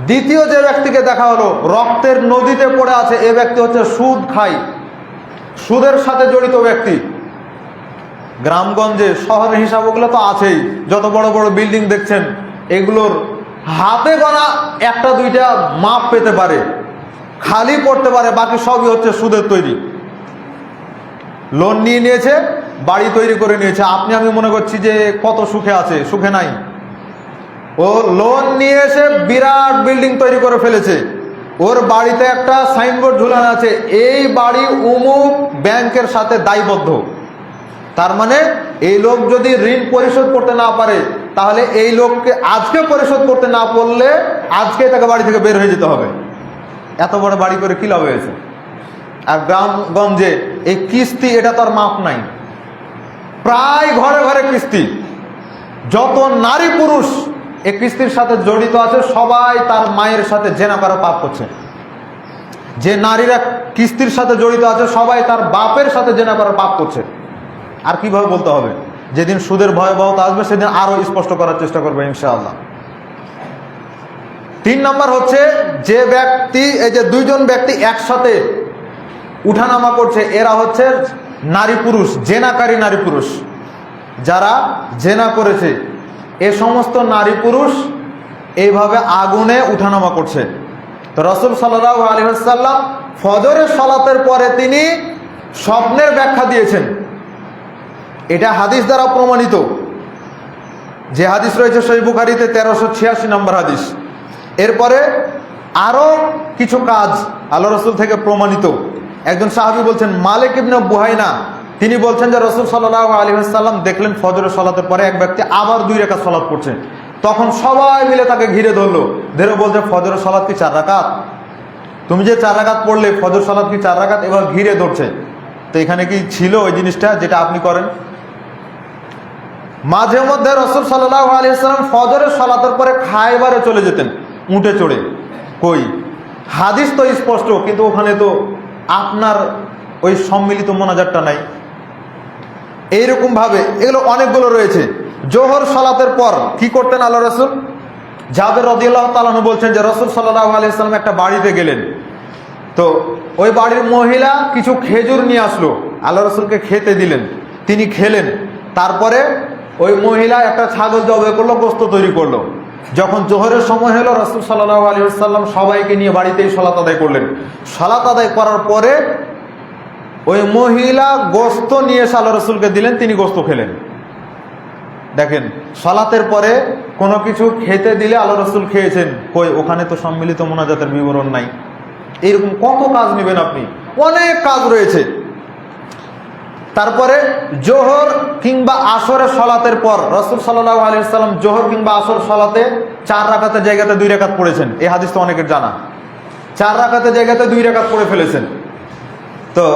দ্বিতীয় যে ব্যক্তিকে দেখা হলো, রক্তের নদীতে পড়ে আছে, এ ব্যক্তি হচ্ছে সুদ খাই, সুদের সাথে জড়িত ব্যক্তি। গ্রামগঞ্জে, শহরের হিসাব ওগুলো তো আছেই, যত বড় বড় বিল্ডিং দেখছেন, এগুলোর হাতে গোনা একটা দুইটা মাপ পেতে পারে, খালি পড়তে পারে, বাকি সবই হচ্ছে সুদের তৈরি। লোন নিয়ে নিয়েছে, বাড়ি তৈরি করে নিয়েছে। আপনি আমি মনে করছি যে কত সুখে আছে, সুখে নাই। ও লোন নিয়ে এসে বিরাট বিল্ডিং তৈরি করে ফেলেছে। ওর বাড়িতে একটা সাইনবোর্ড ঝুলানো আছে, এই বাড়ি অমুক ব্যাংকের সাথে দায়বদ্ধ। তার মানে এই লোক যদি ঋণ পরিশোধ করতে না পারে, তাহলে এই লোককে আজকে পরিশোধ করতে না পারলে আজকে তাকে বাড়ি থেকে বের হয়ে যেতে হবে। এত বড় বাড়ি করে কি লাভ হয়েছে? আর গ্রামগঞ্জে এই কিস্তি, এটা তার মাপ নাই, প্রায় ঘরে ঘরে কিস্তি। যত নারী পুরুষ এই কিস্তির সাথে জড়িত আছে, সবাই তার মায়ের সাথে জেনা করা পাপ করছে। যে নারীরা কিস্তির সাথে জড়িত আছে, সবাই তার বাপের সাথে জেনা করার পাপ করছে। আর কিভাবে বলতে হবে? যেদিন সুদের ভয়াবহতা আসবে সেদিন আরো স্পষ্ট করার চেষ্টা করবে ইনশাআল্লাহ। 3 নম্বর হচ্ছে, যে ব্যক্তি, এই যে দুইজন ব্যক্তি একসাথে উঠানামা করছে, এরা হচ্ছে নারী পুরুষ, জেনাকারী নারী পুরুষ। যারা জেনা করেছে, এ সমস্ত নারী পুরুষ এইভাবে আগুনে উঠানামা করছে। তো রাসূল সাল্লাল্লাহু আলাইহি ওয়াসাল্লাম ফজরের সালাতের পরে তিনি স্বপ্নের ব্যাখ্যা দিয়েছেন। এটা হাদিস দ্বারা প্রমাণিত। যে হাদিস রয়েছে সহিহ বুখারীতে 1386 নম্বর হাদিস। এরপরে আরো কিছু কাজ আল্লাহ রাসূল থেকে প্রমাণিত। একজন সাহাবী বলছেন, মালিক ইবনে বুহাইনা, তিনি বলছেন যে রাসূল সাল্লাল্লাহু আলাইহি ওয়াসাল্লাম দেখলেন ফজরের সালাতের পরে এক ব্যক্তি আবার 2 রাকাত সালাত পড়ছে। তখন সবাই মিলে তাকে ঘিরে ধরলো, ধরে বলছে, ফজরের সালাত কি 4 রাকাত? তুমি যে 4 রাকাত পড়লে, ফজর সালাত কি 4 রাকাত? এবার ঘিরে ধরছে। তো এখানে কি ছিল ওই জিনিসটা যেটা আপনি করেন? মাঝে মধ্যে রাসূল সাল্লাল্লাহু আলাইহি ওয়াসাল্লাম ফজরের সালাতের পরে খায়বারে চলে যেতেন উঠে চড়ে। কই হাদিস তো স্পষ্ট, কিন্তু ওখানে তো আপনার ওই সম্মিলিত মোনাজাতটা নাই। এইরকম ভাবে এগুলো অনেকগুলো রয়েছে। জোহর সালাতের পর কি করতেন আল্লাহ রাসূল? জাবের রাদিয়াল্লাহু তাআলা আনহু বলছেন যে রাসূল সাল্লাল্লাহু আলাইহি ওয়াসাল্লাম একটা বাড়িতে গেলেন। তো ওই বাড়ির মহিলা কিছু খেজুর নিয়ে আসলো, আল্লাহ রাসূলকে খেতে দিলেন, তিনি খেলেন। তারপরে ওই মহিলা একটা ছাগল জবাই করলো, গোশত তৈরি করলো। যখন জোহরের সময় হলো, রাসূল সাল্লাল্লাহু আলাইহি ওয়াসাল্লাম সবাইকে নিয়ে বাড়িতেই সালাত আদায় করলেন। সালাত আদায় করার পরে ওই মহিলা গোশত নিয়ে এসে আল্লাহ রাসূলকে দিলেন, তিনি গোশত খেলেন। দেখেন, সালাতের পরে কোনো কিছু খেতে দিলে আল্লাহ রাসূল খেয়েছেন, কই ওখানে তো সম্মিলিত মোনাজাতের বিবরণ নাই। এইরকম কত কাজ নেবেন আপনি? অনেক কাজ রয়েছে। তারপরে জোহর কিংবা আসরের সলাতের পর রাসূল সাল্লাল্লাহু আলাইহি ওয়াসাল্লাম জোহর কিংবা আসর সলাতে 4 রাকাতের জায়গাতে 2 রাকাত পড়েছেন। এই হাদিস তো অনেকের জানা। 4 রাকাতের জায়গাতে 2 রাকাত পড়ে ফেলেছেন। তো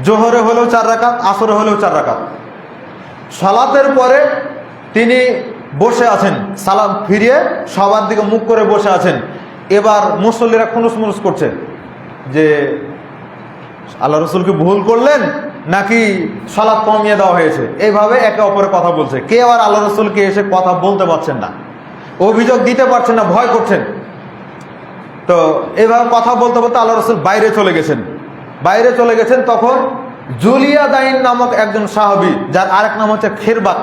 জোহরে হলেও 4 রাকাত, আসরে হলেও 4 রাকাত। সালাতের পরে তিনি বসে আছেন, সালাম ফিরিয়ে সবার দিকে মুখ করে বসে আছেন। এবার মুসল্লিরা খুনুস মুনুস করছে যে আল্লাহ রসুল কি ভুল করলেন নাকি সালাত কমিয়ে দেওয়া হয়েছে। এইভাবে একে অপরে কথা বলছে। কে আবার আল্লাহ রসুলকে এসে কথা বলতে পারছেন না, অভিযোগ দিতে পারছেন না, ভয় করছেন। তো এইভাবে কথা বলতে বলতে আল্লাহ রসুল বাইরে চলে গেছেন। তখন জুলিয়াদাইন নামক একজন সাহাবী, যার আরেক নাম হচ্ছে খিরবাত,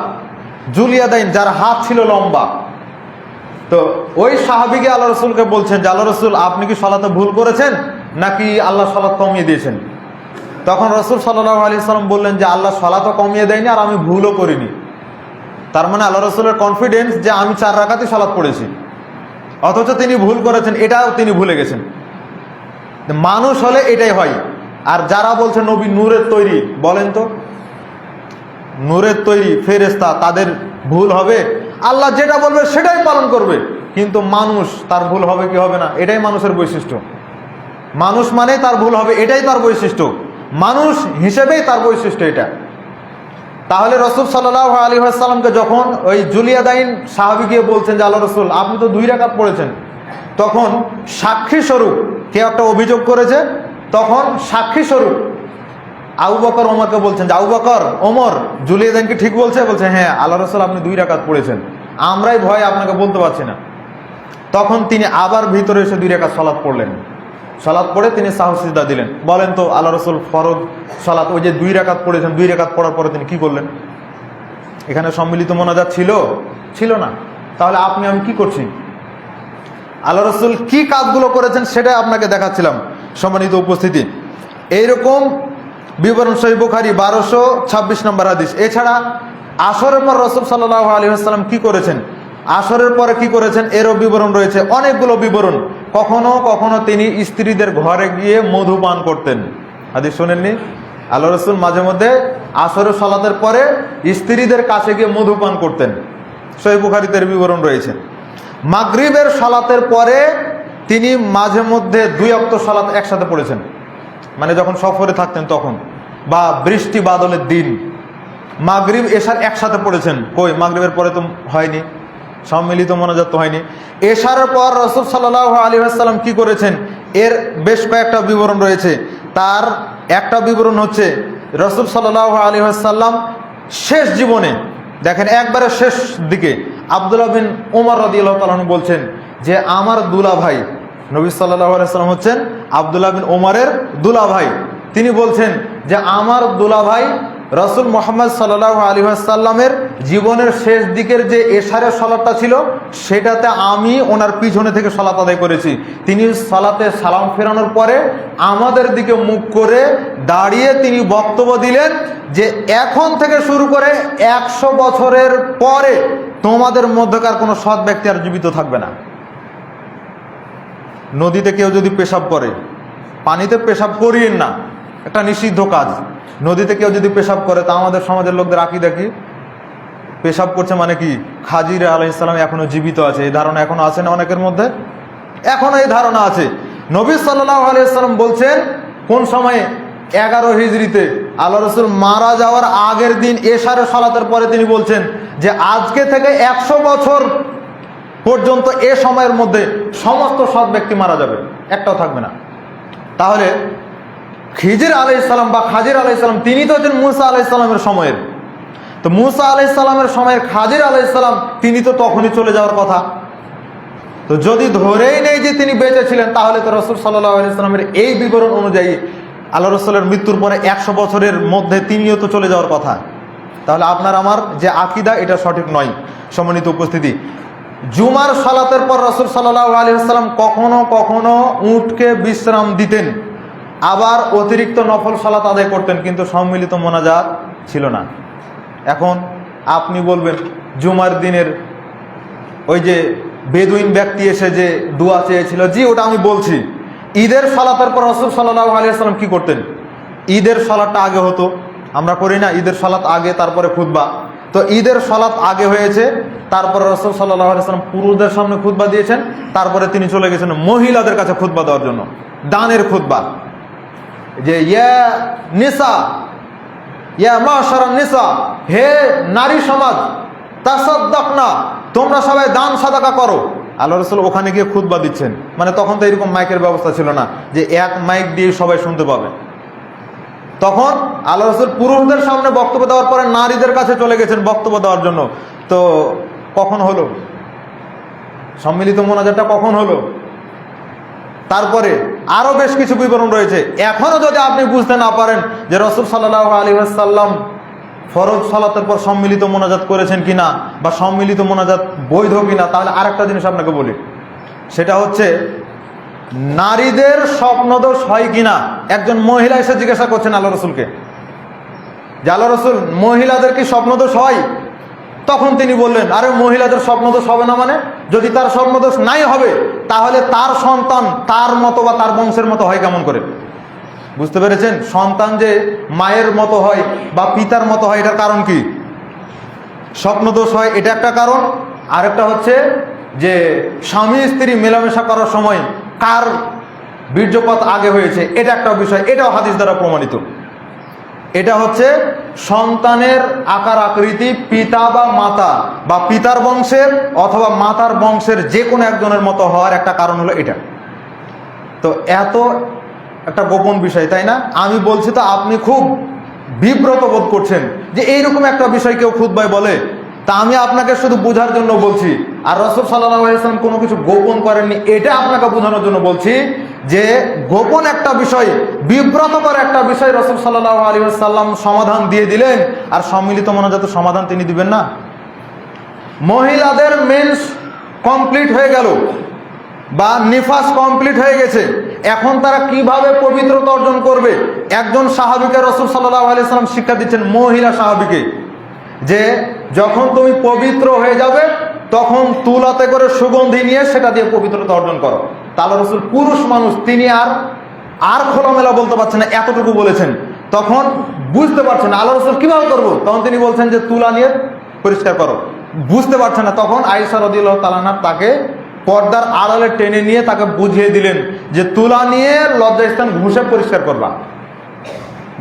জুলিয়াদাইন, যার হাত ছিল লম্বা। তো ওই সাহাবীকে আল্লাহ রসুলকে বলছেন যে আল্লাহ রসুল আপনি কি সালাতে ভুল করেছেন নাকি আল্লাহ সালাত কমিয়ে দিয়েছেন। তখন রসুল সাল্লাল্লাহু আলাইহি ওয়াসাল্লাম বললেন যে আল্লাহ সালাতও কমিয়ে দেয়নি আর আমি ভুলও করিনি। তার মানে আল্লাহ রসুলের কনফিডেন্স যে আমি 4 রাকাতই সালাত পড়েছি, অথচ তিনি ভুল করেছেন এটাও তিনি ভুলে গেছেন। মানুষ হলে এটাই হয়। আর যারা বলছে নবী নূরের তৈরি, বলেন তো নূরের তৈরি ফেরেশতা, তাদের ভুল হবে? আল্লাহ যেটা বলবে সেটাই পালন করবে। কিন্তু মানুষ, তার ভুল হবে কি হবে না, এটাই মানুষের বৈশিষ্ট্য। মানুষ মানে তার ভুল হবে, এটাই তার বৈশিষ্ট্য। মানুষ হিসেবেই তার বৈশিষ্ট্য এটা। তাহলে রসুল সাল্লাল্লাহু আলাইহি ওয়াসাল্লামকে যখন ওই জুলিয়াদাইন সাহাবী গিয়ে বলছেন যে আল্লাহ রসুল আপনি তো 2 রাকাত পড়েছেন, তখন সাক্ষী স্বরূপ কেউ একটা অভিযোগ করেছে, তখন সাক্ষী স্বরূপ আবু বকর ওমরকে বলছেন যে আবু বকর, ওমর, জুলিয়াদাইনকে ঠিক বলছে? বলছে হ্যাঁ, আল্লাহ রসুল আপনি 2 রাকাত পড়েছেন, আমরাই ভয় আপনাকে বলতে পারছি না। তখন তিনি আবার ভিতরে এসে 2 রাকাত সালাত পড়লেন। সালাত পড়ে তিনি সাহু সিজদা দিলেন। বলেন তো আল্লাহ রসুল ফরজ সালাত ওই যে 2 রাকাত পড়েছেন, 2 রাকাত পড়ার পরে তিনি কি করলেন? এখানে সম্মিলিত মোনাজাত ছিল না। তাহলে আপনি আমি কি করছি? আল্লাহ রসুল কি কাজগুলো করেছেন সেটা আপনাকে দেখাচ্ছিলাম। সম্মানিত উপস্থিতি, এইরকম বিবরণ সহিহ বুখারী 1226 নম্বর হাদিস। এছাড়া আসরের পর রাসূল সাল্লাল্লাহু আলাইহি ওয়াসাল্লাম কি করেছেন, আসরের পরে কি করেছেন এরও বিবরণ রয়েছে, অনেকগুলো বিবরণ। কখনো কখনো তিনি স্ত্রীদের ঘরে গিয়ে মধু পান করতেন। হাদিস শোনেননি? আল্লাহ রসুল মাঝে মধ্যে আসরের সালাতের পরে স্ত্রীদের কাছে গিয়ে মধু পান করতেন। সহিহ বুখারীতে এর বিবরণ রয়েছে। মাগরিবের সালাতের পরে তিনি মাঝে মধ্যে 2 ওয়াক্ত সালাত একসাথে পড়েছেন, মানে যখন সফরে থাকতেন তখন, বা বৃষ্টি বাদলের দিন মাগরিব এশার একসাথে পড়েছেন। কই, মাগরিবের পরে তো হয়নি, সম্মিলিত মোনাজাত তো হয়নি। এশারের পর রাসূল সাল্লাল্লাহু আলাইহি ওয়াসাল্লাম কি করেছেন এর বেশ কয়েকটা বিবরণ রয়েছে। তার একটা বিবরণ হচ্ছে রাসূল সাল্লাল্লাহু আলাইহি ওয়াসাল্লাম শেষ জীবনে, দেখেন একবারে শেষ দিকে, আব্দুল্লাহ বিন ওমর রাদিয়াল্লাহু তাআলা আনহু বলছেন যে আমার দুলাভাই, নবী সাল্লাল্লাহু আলাইহি ওয়াসাল্লাম হচ্ছেন আব্দুল্লাহ বিন ওমরের দুলাভাই। তিনি বলছেন যে আমার দুলাভাই রাসূল মুহাম্মদ সাল্লাল্লাহু আলাইহি ওয়াসাল্লামের জীবনের শেষ দিকের যে এশারের সালাতটা ছিল সেটাতে আমি ওনার পিছনে থেকে সালাত আদায় করেছি। তিনি সালাতে সালাম ফেরানোর পরে আমাদের দিকে মুখ করে দাঁড়িয়ে তিনি বক্তব্য দিলেন যে এখন থেকে শুরু করে 100 বছরের পরে তোমাদের মধ্যকার কোনো সৎ ব্যক্তি আর জীবিত থাকবে না। নদীতে কেউ যদি পেশাব করে, পানিতে পেশাব করিয়েন না, একটা নিষিদ্ধ কাজ। নদীতে কেউ যদি পেশাব করে, তা আমাদের সমাজের লোকদের আকীদা কি? পেশাব করছে মানে কি খাজির আলাইহিস সালাম এখনো জীবিত আছে, এই ধারণা এখনো আছে না অনেকের মধ্যে? এখনো এই ধারণা আছে। নবী সাল্লাল্লাহু আলাইহি সাল্লাম বলছেন কোন সময়ে? 11 হিজরিতে আল্লাহ রসুল মারা যাওয়ার আগের দিন এশারের সালাতের পরে তিনি বলছেন যে আজকে থেকে 100 বছর পর্যন্ত এ সময়ের মধ্যে সমস্ত সৎ ব্যক্তি মারা যাবে, একটাও থাকবে না। তাহলে খিজির আলাইহিস সালাম বা খাজির আলাইহিস সালাম তিনি তো হচ্ছেন মুসা আলাইহিস সালামের সময়ের। তো মুসা আলাইহিস সালামের সময়ের খাজির আলাইহিস সালাম তিনি তো তখনই চলে যাওয়ার কথা। তো যদি ধরেই নেই যে তিনি বেঁচে ছিলেন, তাহলে তো রাসূল সাল্লাল্লাহু আলাইহি সাল্লামের এই বিবরণ অনুযায়ী আল্লাহ রসুলের মৃত্যুর পরে 100 বছরের মধ্যে তিনিও তো চলে যাওয়ার কথা। তাহলে আপনার আমার যে আকীদা এটা সঠিক নয়। সম্মানিত উপস্থিতি, জুমার সালাতের পর রাসূল সাল্লাল্লাহু আলাইহি ওয়াসাল্লাম কখনো কখনো উটকে বিশ্রাম দিতেন, আবার অতিরিক্ত নফল সালাত আদায় করতেন, কিন্তু সম্মিলিত মোনাজাত ছিল না। এখন আপনি বলবেন জুমার দিনের ওই যে বেদুইন ব্যক্তি এসে যে দোয়া চেয়েছিল, জি ওটা আমি বলছি। ঈদের সালাতের পর রাসূল সাল্লাল্লাহু আলাইহি ওয়াসাল্লাম কি করতেন? ঈদের সালাতটা আগে হতো, আমরা করি না ঈদের সালাত আগে তারপরে খুতবা। তো ঈদের সালাত আগে হয়েছে, তারপরে রাসূল সাল্লাল্লাহু আলাইহি ওয়াসাল্লাম পুরুষদের সামনে খুতবা দিয়েছেন, তারপরে তিনি চলে গেছেন মহিলাদের কাছে খুতবা দেওয়ার জন্য, দানের খুতবা। যে ইয়া নিসা, ইয়া মাশারান নিসা, হে নারী সমাজ, তাসাদ্দাকনা, তোমরা সবাই দান সাদাকা করো। আল্লাহ রাসূল ওখানে গিয়ে খুতবা দিচ্ছেন, মানে তখন তো এরকম মাইকের ব্যবস্থা ছিল না যে এক মাইক দিয়ে সবাই শুনতে পাবে। তখন আল্লাহ রাসূল পুরুষদের সামনে বক্তব্য দেওয়ার পরে নারীদের কাছে চলে গেছেন বক্তব্য দেওয়ার জন্য। তো কখন হলো সম্মিলিত মোনাজাতটা, কখন হলো? তারপরে আরো বেশ কিছু বিবরণ রয়েছে। এখনো যদি আপনি বুঝতে না পারেন যে রাসূল সাল্লাল্লাহু আলাইহি ওয়াসাল্লাম ফরজ সালাতের পর সম্মিলিত মোনাজাত করেছেন কিনা বা সম্মিলিত মোনাজাত বৈধ কিনা, তাহলে আরেকটা জিনিস আপনাকে বলি, সেটা হচ্ছে নারীদের স্বপ্নদোষ হয় কিনা। একজন মহিলা এসে জিজ্ঞাসা করছেন আল্লাহ রাসূলকে যে আল্লাহ রাসূল, মহিলাদের কি স্বপ্নদোষ হয়? তখন তিনি বললেন, আরে মহিলাদের স্বপ্নদোষ হবে না মানে? যদি তার স্বপ্নদোষ নাই হবে, তাহলে তার সন্তান তার মতো বা তার বংশের মতো হয় কেমন করে? বুঝতে পেরেছেন? সন্তান যে মায়ের মতো হয় বা পিতার মতো হয়, এটার কারণ কি? স্বপ্নদোষ হয়, এটা একটা কারণ। আরেকটা হচ্ছে যে স্বামী স্ত্রী মেলামেশা করার সময় কার বীর্যপাত আগে হয়েছে, এটা একটা বিষয়, এটাও হাদিস দ্বারা প্রমাণিত। এটা হচ্ছে সন্তানের আকার আকৃতি পিতা বা মাতা বা পিতার বংশের অথবা মাতার বংশের যে কোনো একজনের মতো হওয়ার একটা কারণ হলো এটা। তো এত একটা গোপন বিষয়, তাই না? আমি বলছি তো আপনি খুব বিব্রত বোধ করছেন যে এইরকম একটা বিষয় কেউ খুতবায় বলে। তা আমি আপনাকে শুধু বোঝার জন্য বলছি, আর রাসূল সাল্লাল্লাহু আলাইহি ওয়াসাল্লাম কোনো কিছু গোপন করেননি, এটা আপনাকে বোঝানোর জন্য বলছি যে গোপন একটা বিষয়, বিব্রতকর একটা বিষয় রাসূল সাল্লাল্লাহু আলাইহি ওয়াসাল্লাম সমাধান দিয়ে দিলেন, আর সম্মিলিত মোনাজাতের সমাধান তিনি দিবেন না? মহিলাদের মেন্স কমপ্লিট হয়ে গেল বা নিফাস কমপ্লিট হয়ে গেছে, এখন তারা কিভাবে পবিত্রতা অর্জন করবে? একজন সাহাবীকে রাসূল সাল্লাল্লাহু আলাইহি ওয়াসাল্লাম শিক্ষা দিচ্ছেন, মহিলা সাহাবীকে, যে যখন তুমি পবিত্র হয়ে যাবে তখন তুলাতে করে সুগন্ধি নিয়ে সেটা দিয়ে পবিত্রতা অর্জন করো। তাহলে রাসূল পুরুষ মানুষ, তিনি আর খোলামেলা বলতে পারছেন না, এতটুকু বলেছেন। তখন বুঝতে পারছেন না আল্লাহ রাসূল কিভাবে করবো, তখন তিনি বলছেন যে তুলা নিয়ে পরিষ্কার করো। বুঝতে পারছেন না, তখন আয়েশা রাদিয়াল্লাহু তাআলা আনহা তাকে পর্দার আড়ালে টেনে নিয়ে তাকে বুঝিয়ে দিলেন যে তুলা নিয়ে লজ্জাস্থান ঘুষে পরিষ্কার করবা।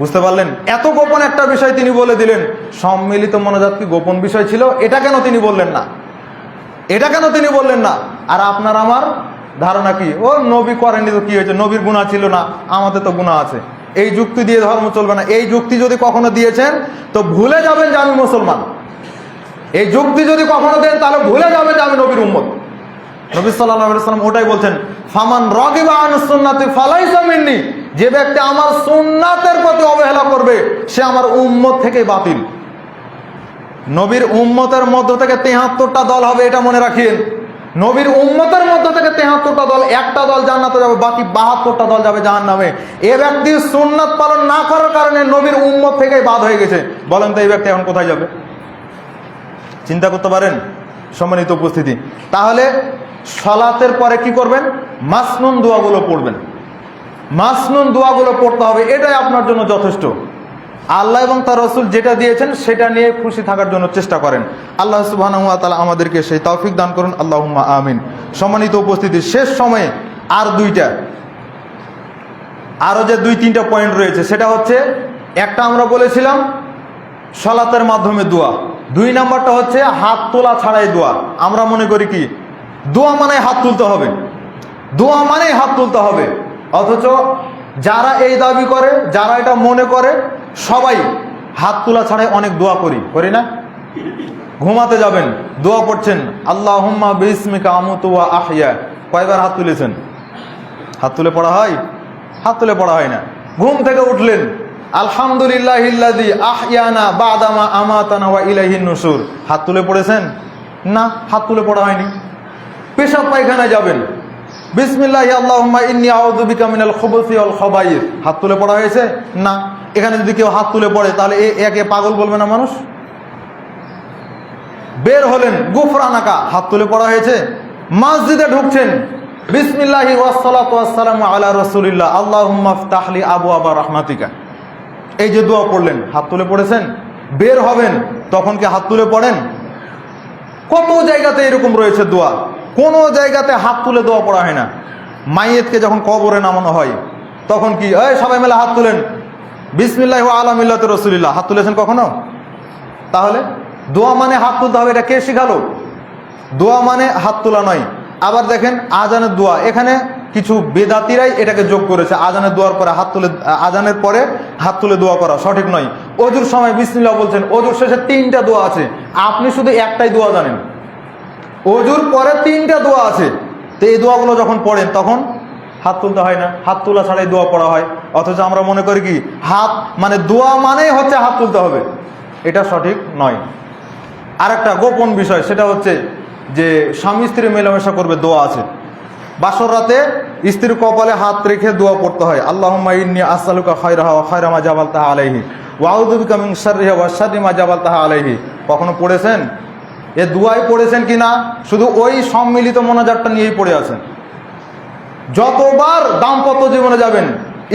বুঝতে পারলেন? এত গোপন একটা বিষয় তিনি বলে দিলেন। সম্মিলিত মোনাজাত কি গোপন বিষয় ছিল? এটা কেন তিনি বললেন না? এটা কেন তিনি বললেন না? আর আপনার আমার ধারণা কি, ও নবী করেনি তো কি হয়েছে, নবীর গুনাহ ছিল না, আমাদের তো গুনাহ আছে, এই যুক্তি দিয়ে ধর্ম চলবে না। এই যুক্তি যদি কখনো দিয়েছেন তো ভুলে যাবেন যে আমি মুসলমান। এই যুক্তি যদি কখনো দেন তাহলে ভুলে যাবেন যে আমি নবীর উম্মত। নবী সাল্লাল্লাহু আলাইহি ওয়াসাল্লাম ওটাই বলছেন, ফামান রাগিবা আন সুন্নতি ফালাইসা মিন্নি, যে ব্যক্তি আমার সুন্নাতের প্রতি অবহেলা করবে সে আমার উম্মত থেকে বাতিল। নবীর উম্মতের মধ্য থেকে ৭৩টা দল হবে, এটা মনে রাখিয়েন। নবীর উম্মতের মধ্য থেকে ৭৩টা দল, একটা দল জান্নাতে যাবে, বাকি ৭২টা দল যাবে জাহান্নামে। এ ব্যক্তি সুন্নাত পালন না করার কারণে নবীর উম্মত থেকেই বাদ হয়ে গেছে। বলেন তো এই ব্যক্তি এখন কোথায় যাবে? চিন্তা করতে পারেন সম্মানিত উপস্থিতি। তাহলে সালাতের পরে কি করবেন? মাসনুন দোয়াগুলো পড়বেন। মাসনুন দোয়াগুলো পড়তে হবে, এটাই আপনার জন্য যথেষ্ট। আল্লাহ এবং তার রাসূল যেটা দিয়েছেন সেটা নিয়ে খুশি থাকার জন্য চেষ্টা করেন। আল্লাহ সুবহানাহু ওয়া তাআলা আমাদেরকে সেই তৌফিক দান করুন, আল্লাহুম্মা আমিন। সম্মানিত উপস্থিতি, শেষ সময়ে আরো যে ২-৩টা পয়েন্ট রয়েছে, সেটা হচ্ছে, একটা আমরা বলেছিলাম সালাতের মাধ্যমে দোয়া, ২ নাম্বারটা হচ্ছে হাত তোলা ছাড়াই দোয়া। আমরা মনে করি কি দোয়া মানে হাত তুলতে হবে, দোয়া মানে হাত তুলতে হবে, অথচ যারা এই দাবি করে, যারা এটা মনে করে, সবাই হাত তোলা ছাড়াই অনেক দোয়া করি না? ঘুমাতে যাবেন, দোয়া পড়ছেন, আল্লাহুম্মা বিসমিকা আমুতু ওয়া আহইয়া, কয়বার হাত তুলেছেন? হাত তুলে পড়া হয়? হাত তুলে পড়া হয় না। ঘুম থেকে উঠলেন, আলহামদুলিল্লাহিল্লাযী আহইয়ানা বাদামা আমাতানা ওয়া ইলাইহিন নুশুর, হাত তুলে পড়েছেন? না, হাত তুলে পড়া হয়নি। পেশাব পায়খানায় যাবেন, বিসমিল্লাহি আল্লাহুম্মা ইন্নী আউযু বিকা মিনাল খুবুসি ওয়াল খাবাইস, হাত তুলে পড়া হয়েছে? না। এখানে যদি কেউ হাত তুলে পড়ে তাহলে একে পাগল বলবে না মানুষ? বের হলেন, গুফরানাকা, হাত তুলে পড়া হয়েছে। মসজিদে ঢুকছেন, বিসমিল্লাহি ওয়াসসালাতু ওয়াসসালামু আলা রাসূলিল্লাহ, আল্লাহুম্মা ইফতাহলি আবওয়াবা রাহমাতিকা, এই যে দোয়া পড়লেন, হাত তুলে পড়েছেন, বের হবেন তখন কি হাত তুলে পড়েন? কত জায়গাতে এরকম রয়েছে দোয়া, কোনো জায়গাতে হাত তুলে দোয়া পড়া হয় না। মাইয়েতকে যখন কবরে নামানো হয় তখন কি সবাই মিলে হাত তুলেন, বিসমিল্লাহি ওয়া আলা মিল্লাতি রাসূলিল্লাহ, হাত তুলেছেন কখনো? তাহলে দোয়া মানে হাত তুলতে হবে, এটা কে শিখালো? দোয়া মানে হাত তোলা নয়। আবার দেখেন আজানের দোয়া, এখানে কিছু বেদাতিরাই এটাকে যোগ করেছে, আজানের দোয়ার পরে হাত তুলে, আজানের পরে হাত তুলে দোয়া করা সঠিক নয়। অজুর সময় বিসমিল্লাহ বলছেন, অজুর শেষে 3টা দোয়া আছে, আপনি শুধু একটাই দোয়া জানেন। অজুর পরে 3টা দোয়া আছে, তো এই দোয়াগুলো যখন পড়েন তখন হাত তুলতে হয় না, হাত তোলা ছাড়াই দোয়া পড়া হয়। অথচ আমরা মনে করি কি হাত মানে দোয়া মানেই হচ্ছে হাত তুলতে হবে, এটা সঠিক নয়। আরেকটা গোপন বিষয়, সেটা হচ্ছে যে স্বামী স্ত্রী মেলামেশা করবে দোয়া আছে। বাসর রাতে স্ত্রীর কপালে হাত রেখে দোয়া পড়তে হয়, আল্লাহুম্মা ইন্নী আসআলুকা খায়রাহা ওয়া খায়রা মা জাবালতাহা আলাইহি ওয়া আউযু বিকা মিন শাররিহা ওয়া শাররি মা জাবালতাহা আলাইহি। কখনো পড়েছেন? এ দোয়াই পড়েছেন কিনা শুধু ওই সম্মিলিত মোনাজাতটা নিয়েই পড়ে আছেন। যতবার দাম্পত্য জীবনে যাবেন,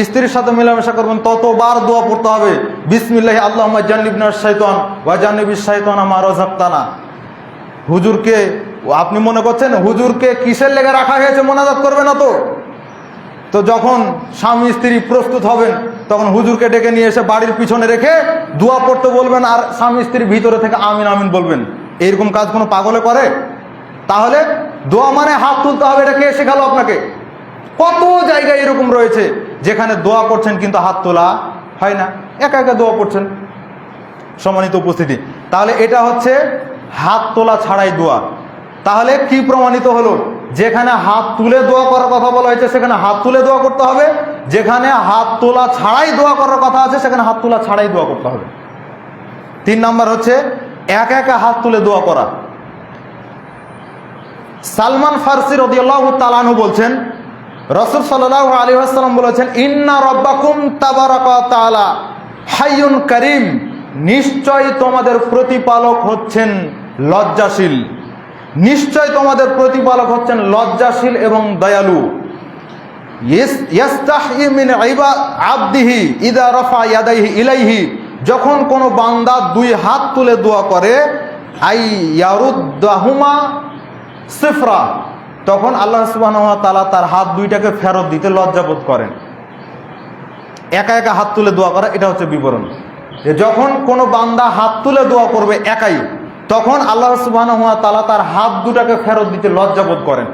স্ত্রীর সাথে মেলামেশা করবেন, ততবার দোয়া পড়তে হবে, বিসমিল্লাহি আল্লাহুম্মা জান্নিবনা শাইতান ওয়া জান্নিবিশ শাইতানা মা রাযাকতানা। হুজুরকে আপনি মনে করছেন হুজুরকে কিসের লেগে রাখা হয়েছে মোনাজাত করবে না তো? তো যখন স্বামী স্ত্রী প্রস্তুত হবেন তখন হুজুরকে ডেকে নিয়ে এসে বাড়ির পিছনে রেখে দোয়া পড়তে বলবেন, আর স্বামী স্ত্রী ভিতরে থেকে আমিন আমিন বলবেন। এইরকম কাজ কোনো পাগলে করে? তাহলে দোয়া মানে হাত তুলতে হবে, এটা কে শেখালো আপনাকে? কত জায়গায় এরকম রয়েছে যেখানে দোয়া করছেন কিন্তু হাত তোলা হয় না, একা একা দোয়া করছেন। সম্মানিত উপস্থিতি, তাহলে এটা হচ্ছে হাত তোলা ছাড়াই দোয়া। তাহলে কি প্রমাণিত হলো? যেখানে হাত তুলে দোয়া করার কথা বলা হয়েছে সেখানে হাত তুলে দোয়া করতে হবে, যেখানে হাত তোলা ছাড়াই দোয়া করার কথা আছে সেখানে হাত তোলা ছাড়াই দোয়া করতে হবে। 3 নাম্বার হচ্ছে একা একা হাত তুলে দোয়া করা। সালমান ফারসি রাদিয়াল্লাহু তাআলা আনহু বলছেন, রাসূল সাল্লাল্লাহু আলাইহি ওয়াসাল্লাম বলেছেন, ইন্না রাব্বাকুম তাবারাকা ওয়া তাআলা হাইয়ুন কারীম, নিশ্চয় তোমাদের প্রতিপালক হচ্ছেন লজ্জাশীল, নিশ্চয় তোমাদের প্রতিপালক হচ্ছেন লজ্জাশীল এবং দয়ালু। ইয়াস্তাহি মিন আবদিহি ইযা রাফা ইয়াদাইহি ইলাইহি, যখন কোনো বান্দা 2 হাত তুলে দোয়া করে, আই ইয়ারুদ্দাহুমা সিফরা, তখন আল্লাহ সুবহানাহু ওয়া তাআলা তার হাত 2টাকে ফেরত দিতে লজ্জাবোধ করেন। একা একা হাত তুলে দোয়া করা, এটা হচ্ছে বিবরণ। যখন কোনো বান্দা হাত তুলে দোয়া করবে একাই, তখন আল্লাহ সুবহানাহু ওয়া তাআলা তার হাত 2টাকে ফেরত দিতে লজ্জাবোধ করেন।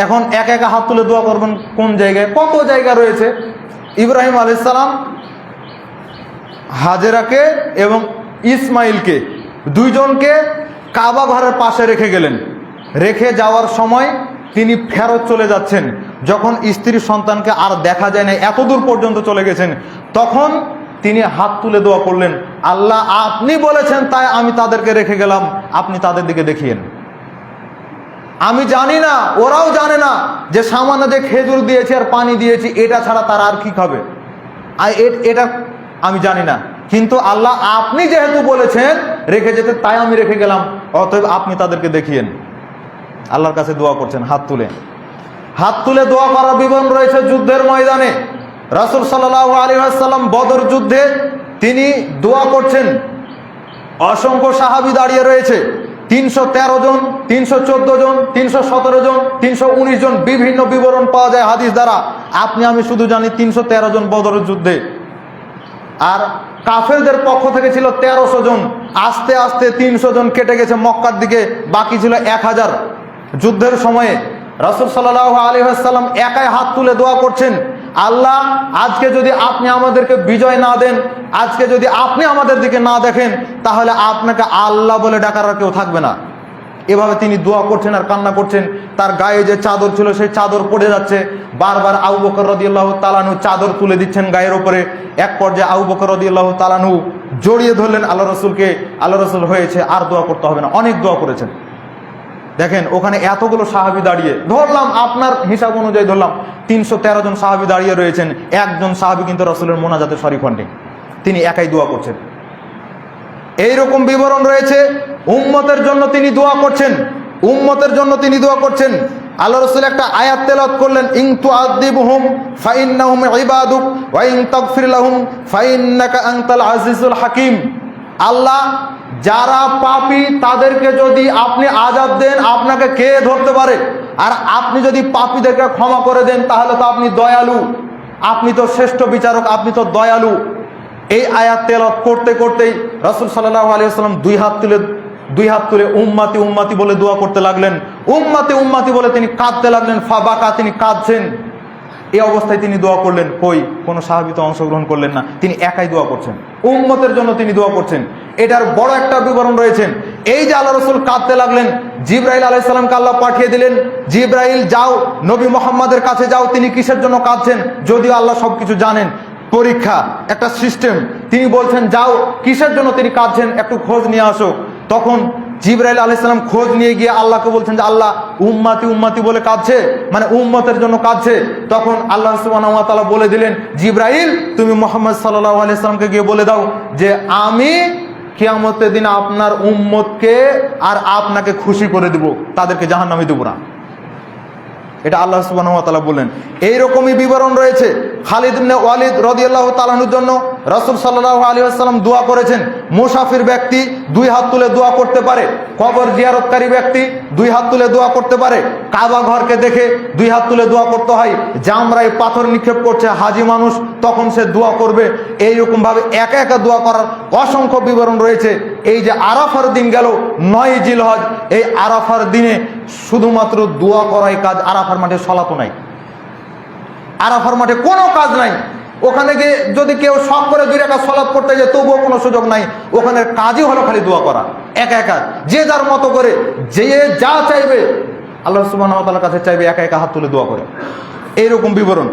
এখন একা একা হাত তুলে দোয়া করবেন কোন জায়গায়? কত জায়গা রয়েছে। ইব্রাহিম আলাইহিস সালাম হাজেরাকে এবং ইসমাইলকে, 2 জনকে কাবা ঘরের পাশে রেখে গেলেন। রেখে যাওয়ার সময় তিনি ফেরত চলে যাচ্ছেন, যখন স্ত্রী সন্তানকে আর দেখা যায় না, এত দূর পর্যন্ত চলে গেছেন, তখন তিনি হাত তুলে দোয়া করলেন, আল্লাহ আপনি বলেছেন তাই আমি তাদেরকে রেখে গেলাম, আপনি তাদের দিকে দেখিয়েন। আমি জানি না, ওরাও জানে না যে সামান্য যে খেজুর দিয়েছি আর পানি দিয়েছি এটা ছাড়া তারা আর কি খাবে, এটা আমি জানি না, কিন্তু আল্লাহ আপনি যেহেতু বলেছেন রেখে যেতে, তাই আমি রেখে গেলাম, অতএব আপনি তাদেরকে দেখিয়েন। আল্লাহর কাছে দোয়া করছেন হাত তুলে। হাত তুলে দোয়া করার বিবরণ রয়েছে যুদ্ধের ময়দানে। রাসূল সাল্লাল্লাহু আলাইহি ওয়াসাল্লাম বদর যুদ্ধে তিনি দোয়া করছেন, অসংখ্য সাহাবী দাঁড়িয়ে রয়েছে, 313 জন, 314 জন, 317 জন, 319 জন, বিভিন্ন বিবরণ পাওয়া যায় হাদিস দ্বারা। আপনি আমি শুধু জানি 313 জন বদরের যুদ্ধে। আর কাফেরদের পক্ষ থেকে ছিল 1300 জন। আস্তে আস্তে 300 জন কেটে গেছে মক্কার দিকে, বাকি ছিল 1000। যুদ্ধের সময়ে রাসূল সাল্লাল্লাহু আলাইহি ওয়াসাল্লাম একাই হাত তুলে দোয়া করছেন, আল্লাহ আজকে যদি আপনি আমাদেরকে বিজয় না দেন, আজকে যদি আপনি আমাদের দিকে না দেখেন, তাহলে আপনাকে আল্লাহ বলে ডাকার আর কেউ থাকবে না। এভাবে তিনি দোয়া করছেন আর কান্না করছেন। তার গায়ে যে চাদর ছিল সেই চাদর পড়ে যাচ্ছে, বারবার আবু বকর রাদিয়াল্লাহু তাআলা আনহু চাদর তুলে দিচ্ছেন গায়ের উপরে। এক পর্যায়ে আবু বকর রাদিয়াল্লাহু তাআলা আনহু জড়িয়ে ধরলেন আল্লাহ রসুলকে, আল্লাহ রসুল হয়েছে, আর দোয়া করতে হবে না। অনেক দোয়া করেছেন। দেখেন ওখানে এতগুলো সাহাবী দাঁড়িয়ে, ধরলাম আপনার হিসাব অনুযায়ী ধরলাম 313 জন সাহাবী দাঁড়িয়ে রয়েছেন, একজন সাহাবী কিন্তু রসুলের মোনাজাতে শরীক হননি, তিনি একাই দোয়া করছেন। এইরকম বিবরণ রয়েছে। উম্মতের জন্য তিনি দোয়া করছেন, উম্মতের জন্য তিনি দোয়া করছেন। আল্লাহ রাসূল একটা আয়াত তেলাওয়াত করলেন, ইন তুআযিবহুম ফাইন্নাহুম ইবাদুক ওয়া ইন তাগফির লাহুম ফাইন্নাকা আনতাল আজিজুল হাকিম। আল্লাহ যারা পাপী তাদেরকে যদি আপনি আযাব দেন, আপনাকে কে ধরতে পারে? আর আপনি যদি পাপীদেরকে ক্ষমা করে দেন তাহলে তো আপনি দয়ালু, আপনি তো শ্রেষ্ঠ বিচারক, আপনি তো দয়ালু। এই আয়াত তেলাওয়াত করতে করতেই রাসূল সাল্লাল্লাহু আলাইহি ওয়াসাল্লাম দুই হাত তুলে উম্মতি উম্মতি বলে দোয়া করতে লাগলেন। উম্মতি উম্মতি বলে তিনি কাঁদতে লাগলেন। ফাবাকা, তিনি কাঁদছেন। এই অবস্থায় তিনি দোয়া করলেন, কই কোনো সাহাবী তো অংশগ্রহণ করলেন না, তিনি একাই দোয়া করছেন, উম্মতের জন্য তিনি দোয়া করছেন। এটার বড় একটা বিবরণ রয়েছেন। এই যে আল্লাহ রাসূল কাঁদতে লাগলেন, জিবরাইল আলাইহিস সালামকে আল্লাহ পাঠিয়ে দিলেন, জিবরাইল যাও নবী মুহাম্মাদের কাছে যাও, তিনি কিসের জন্য কাঁদছেন? যদিও আল্লাহ সবকিছু জানেন, পরীক্ষা, একটা সিস্টেম। তিনি বলছেন যাও, কিসের জন্য তিনি কাঁদছেন একটু খোঁজ নিয়ে আসো। তখন জিবরাইল আলাইহিস সালাম খোঁজ নিয়ে গিয়ে আল্লাহকে বলছেন যে আল্লাহ উম্মতি উম্মতি বলে কাঁদছে, মানে উম্মতের জন্য কাঁদছে। তখন আল্লাহ সুবহানাহু ওয়া তাআলা বলে দিলেন, জিবরাইল তুমি মুহাম্মদ সাল্লাল্লাহু আলাইহি সাল্লামকে গিয়ে বলে দাও যে আমি কিয়ামতের দিন আপনার উম্মতকে আর আপনাকে খুশি করে দেব, তাদেরকে জাহান্নামে দেব না। এটা আল্লাহ সুবহানাহু ওয়া তাআলা বললেন। এইরকমই বিবরণ রয়েছে। খালিদ ইবনে ওয়ালিদ রাদিয়াল্লাহু তাআলা আনহুর জন্য রাসূল সাল্লাল্লাহু আলাইহি ওয়াসাল্লাম দোয়া করেছেন। মুসাফির ব্যক্তি দুই হাত তুলে দোয়া করতে পারে, কবর জিয়ারতকারী ব্যক্তি দুই হাত তুলে দোয়া করতে পারে, কাবা ঘরকে দেখে দুই হাত তুলে দোয়া করতে হয়, জামরায় পাথর নিক্ষেপ করছে হাজি মানুষ, তখন সে দোয়া করবে। এইরকম ভাবে একা একা দোয়া করার অসংখ্য বিবরণ রয়েছে। এই যে আরাফার দিন গেল ৯ জিলহজ, এই আরাফার দিনে শুধুমাত্র দোয়া করাই কাজ। আরাফার মাঠে সালাতও নাই, আরাফার মাঠে কোনো কাজ নাই। ওখানে গিয়ে যদি কেউ শখ করে 2 রাকাত সালাত করতে যায় তবুও কোনো সুযোগ নাই। ওখানে কাজই হলো খালি দোয়া করা, একা একা, যে যার মতো করে, যে যা চাইবে আল্লাহ সুবহানাহু ওয়া তাআলার কাছে চাইবে, একা একা হাত তুলে দোয়া করে। এইরকম বিবরণ।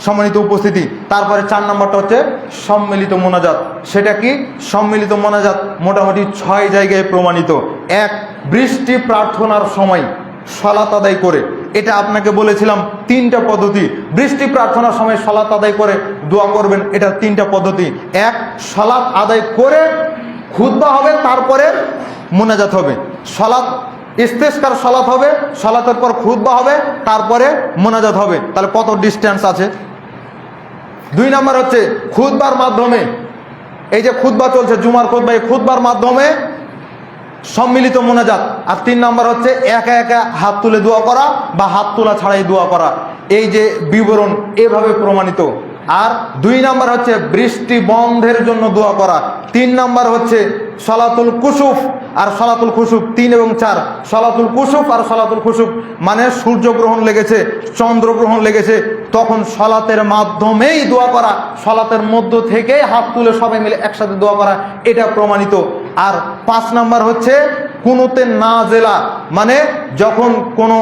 সম্মানিত উপস্থিতি, তারপরে 4 নম্বরটা হচ্ছে সম্মিলিত মোনাজাত। সেটা কি? সম্মিলিত মোনাজাত মোটামুটি 6 জায়গায় প্রমাণিত। 1, বৃষ্টি প্রার্থনার সময় সালাত আদায় করে। এটা আপনাকে বলেছিলাম 3টা পদ্ধতি। বৃষ্টি প্রার্থনার সময় সালাত আদায় করে দোয়া করবেন, এটা 3টা পদ্ধতি। 1, সালাত আদায় করে খুতবা হবে, তারপরে মোনাজাত হবে। সালাত ইস্তেসকার সালাত হবে, সালাতের পর খুতবা হবে, তারপরে মোনাজাত হবে। তাহলে কত ডিস্টেন্স আছে? 2 নম্বর হচ্ছে খুতবার মাধ্যমে, এই যে খুতবা চলছে জুমার খুতবা, এই খুতবার মাধ্যমে সম্মিলিত মোনাজাত। আর 3 নম্বর হচ্ছে একা একা হাত তুলে দোয়া করা বা হাত তোলা ছাড়াই দোয়া করা। এই যে বিবরণ এভাবে প্রমাণিত। আর 2 নম্বর হচ্ছে বৃষ্টি বন্ধের জন্য দোয়া করা। 3 নম্বর হচ্ছে সালাতুল কুসুফ আর সালাতুল খুসুফ। 3 এবং 4, সালাতুল কুসুফ আর সালাতুল খুসুফ মানে সূর্যগ্রহণ লেগেছে, চন্দ্রগ্রহণ লেগেছে, তখন সালাতের মাধ্যমেই দোয়া করা, সালাতের মধ্য থেকেই হাত তুলে সবাই মিলে একসাথে দোয়া করা, এটা প্রমাণিত। আর 5 নম্বর হচ্ছে কুনুতে নাজেলা, মানে যখন কোনো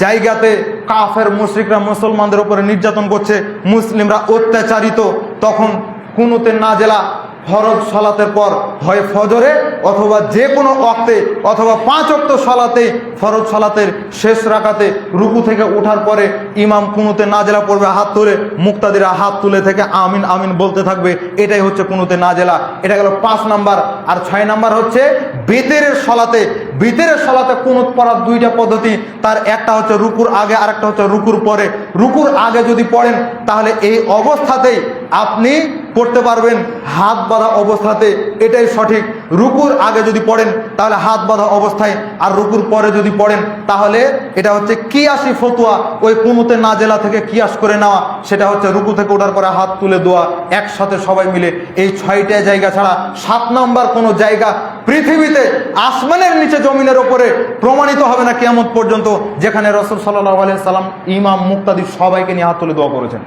জায়গাতে কাফের মুশরিকরা মুসলমানদের উপরে নির্যাতন করছে, মুসলিমরা অত্যাচারিত, তখন কুনুতে নাজেলা ফরজ সালাতের পর, হয় ফজরে অথবা যে কোনো ওয়াক্তে, অথবা 5 ওয়াক্ত সালাতে, ফরজ সালাতের শেষ রাকাতে রুকু থেকে ওঠার পরে ইমাম কুনুতে নাজেলা পড়বে হাত তুলে, মুক্তাদিরা হাত তুলে থেকে আমিন আমিন বলতে থাকবে। এটাই হচ্ছে কুনুতে নাজেলা। এটা গেল 5 নাম্বার। আর 6 নাম্বার হচ্ছে বিতরের সালাতে। বিতরের সালাতে কুনুত পড়ার 2টা পদ্ধতি। তার একটা হচ্ছে রুকুর আগে, আর একটা হচ্ছে রুকুর পরে। রুকুর আগে যদি পড়েন তাহলে এই অবস্থাতেই আপনি পড়তে পারবেন হাত বাঁধা অবস্থাতে, এটাই সঠিক। রুকুর আগে যদি পড়েন তাহলে হাত বাঁধা অবস্থায়, আর রুকুর পরে যদি পড়েন তাহলে এটা হচ্ছে কিয়াসি ফতুয়া, ওই কুনুতে নাজেলা থেকে কিয়াস করে নেওয়া। সেটা হচ্ছে রুকু থেকে ওঠার পরে হাত তুলে দোয়া একসাথে সবাই মিলে। এই 6টা জায়গা ছাড়া 7 নম্বর কোনো জায়গা পৃথিবীতে আসমানের নিচে জমিনের ওপরে প্রমাণিত হবে না কিয়ামত পর্যন্ত যেখানে রাসূল সাল্লাল্লাহু আলাইহি সাল্লাম ইমাম মুক্তাদি সবাইকে নিয়ে হাত তুলে দোয়া করেছেন।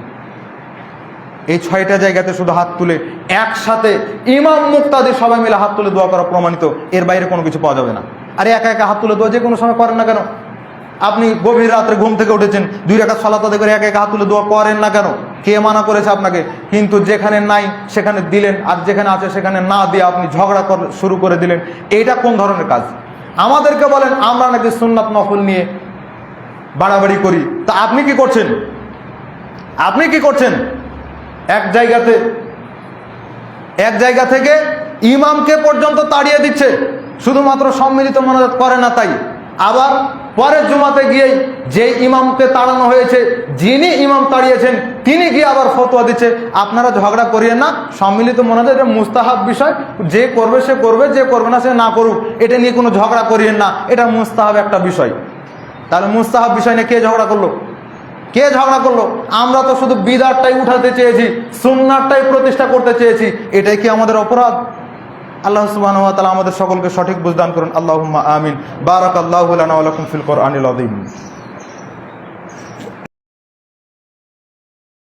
এই 6টা জায়গাতে শুধু হাত তুলে একসাথে ইমাম মুক্তাদি সবাই মিলে হাত তুলে দোয়া করা প্রমাণিত। এর বাইরে কোনো কিছু পাওয়া যাবে না। আর একা একা হাত তুলে দোয়া যে কোনো সময় করেন না কেন? আপনি গভীর রাত্রে ঘুম থেকে উঠেছেন, 2 রাকাত সালাত আদায় করে একা একা হাত তুলে দোয়া করেন না কেন? কে মানা করেছে আপনাকে? কিন্তু যেখানে নাই সেখানে দিলেন, আর যেখানে আছে সেখানে না দিয়ে আপনি ঝগড়া শুরু করে দিলেন। এইটা কোন ধরনের কাজ? আমাদেরকে বলেন আমরা নাকি সুন্নাত নফল নিয়ে বাড়াবাড়ি করি, তা আপনি কি করছেন? আপনি কি করছেন? এক জায়গা থেকে ইমামকে পর্যন্ত তাড়িয়ে দিচ্ছে শুধুমাত্র সম্মিলিত মোনাজাত করে না তাই। আবার পরের জুমাতে গিয়েই যে ইমামকে তাড়ানো হয়েছে, যিনি ইমাম তাড়িয়েছেন তিনি গিয়ে আবার ফতোয়া দিচ্ছে। আপনারা ঝগড়া করিয়েন না, সম্মিলিত মনে হয় এটা মুস্তাহাব বিষয়, যে করবে সে করবে, যে করবে না সে না করুক, এটা নিয়ে কোনো ঝগড়া করিয়েন না, এটা মুস্তাহাব একটা বিষয়। তাহলে মুস্তাহাব বিষয় নিয়ে কে ঝগড়া করলো? কে ঝগড়া করলো? আমরা তো শুধু বিদআতটাই উঠাতে চেয়েছি, সুন্নাতটাই প্রতিষ্ঠা করতে চেয়েছি, এটাই কি আমাদের অপরাধ? আল্লাহ সুবহানাহু ওয়া তাআলা আমাদের সকলকে সঠিক বুঝ দান করুন। আল্লাহুম্মা আমিন। বারাকাল্লাহু লানা ওয়া লাকুম ফিল কোরআনিল আযীম।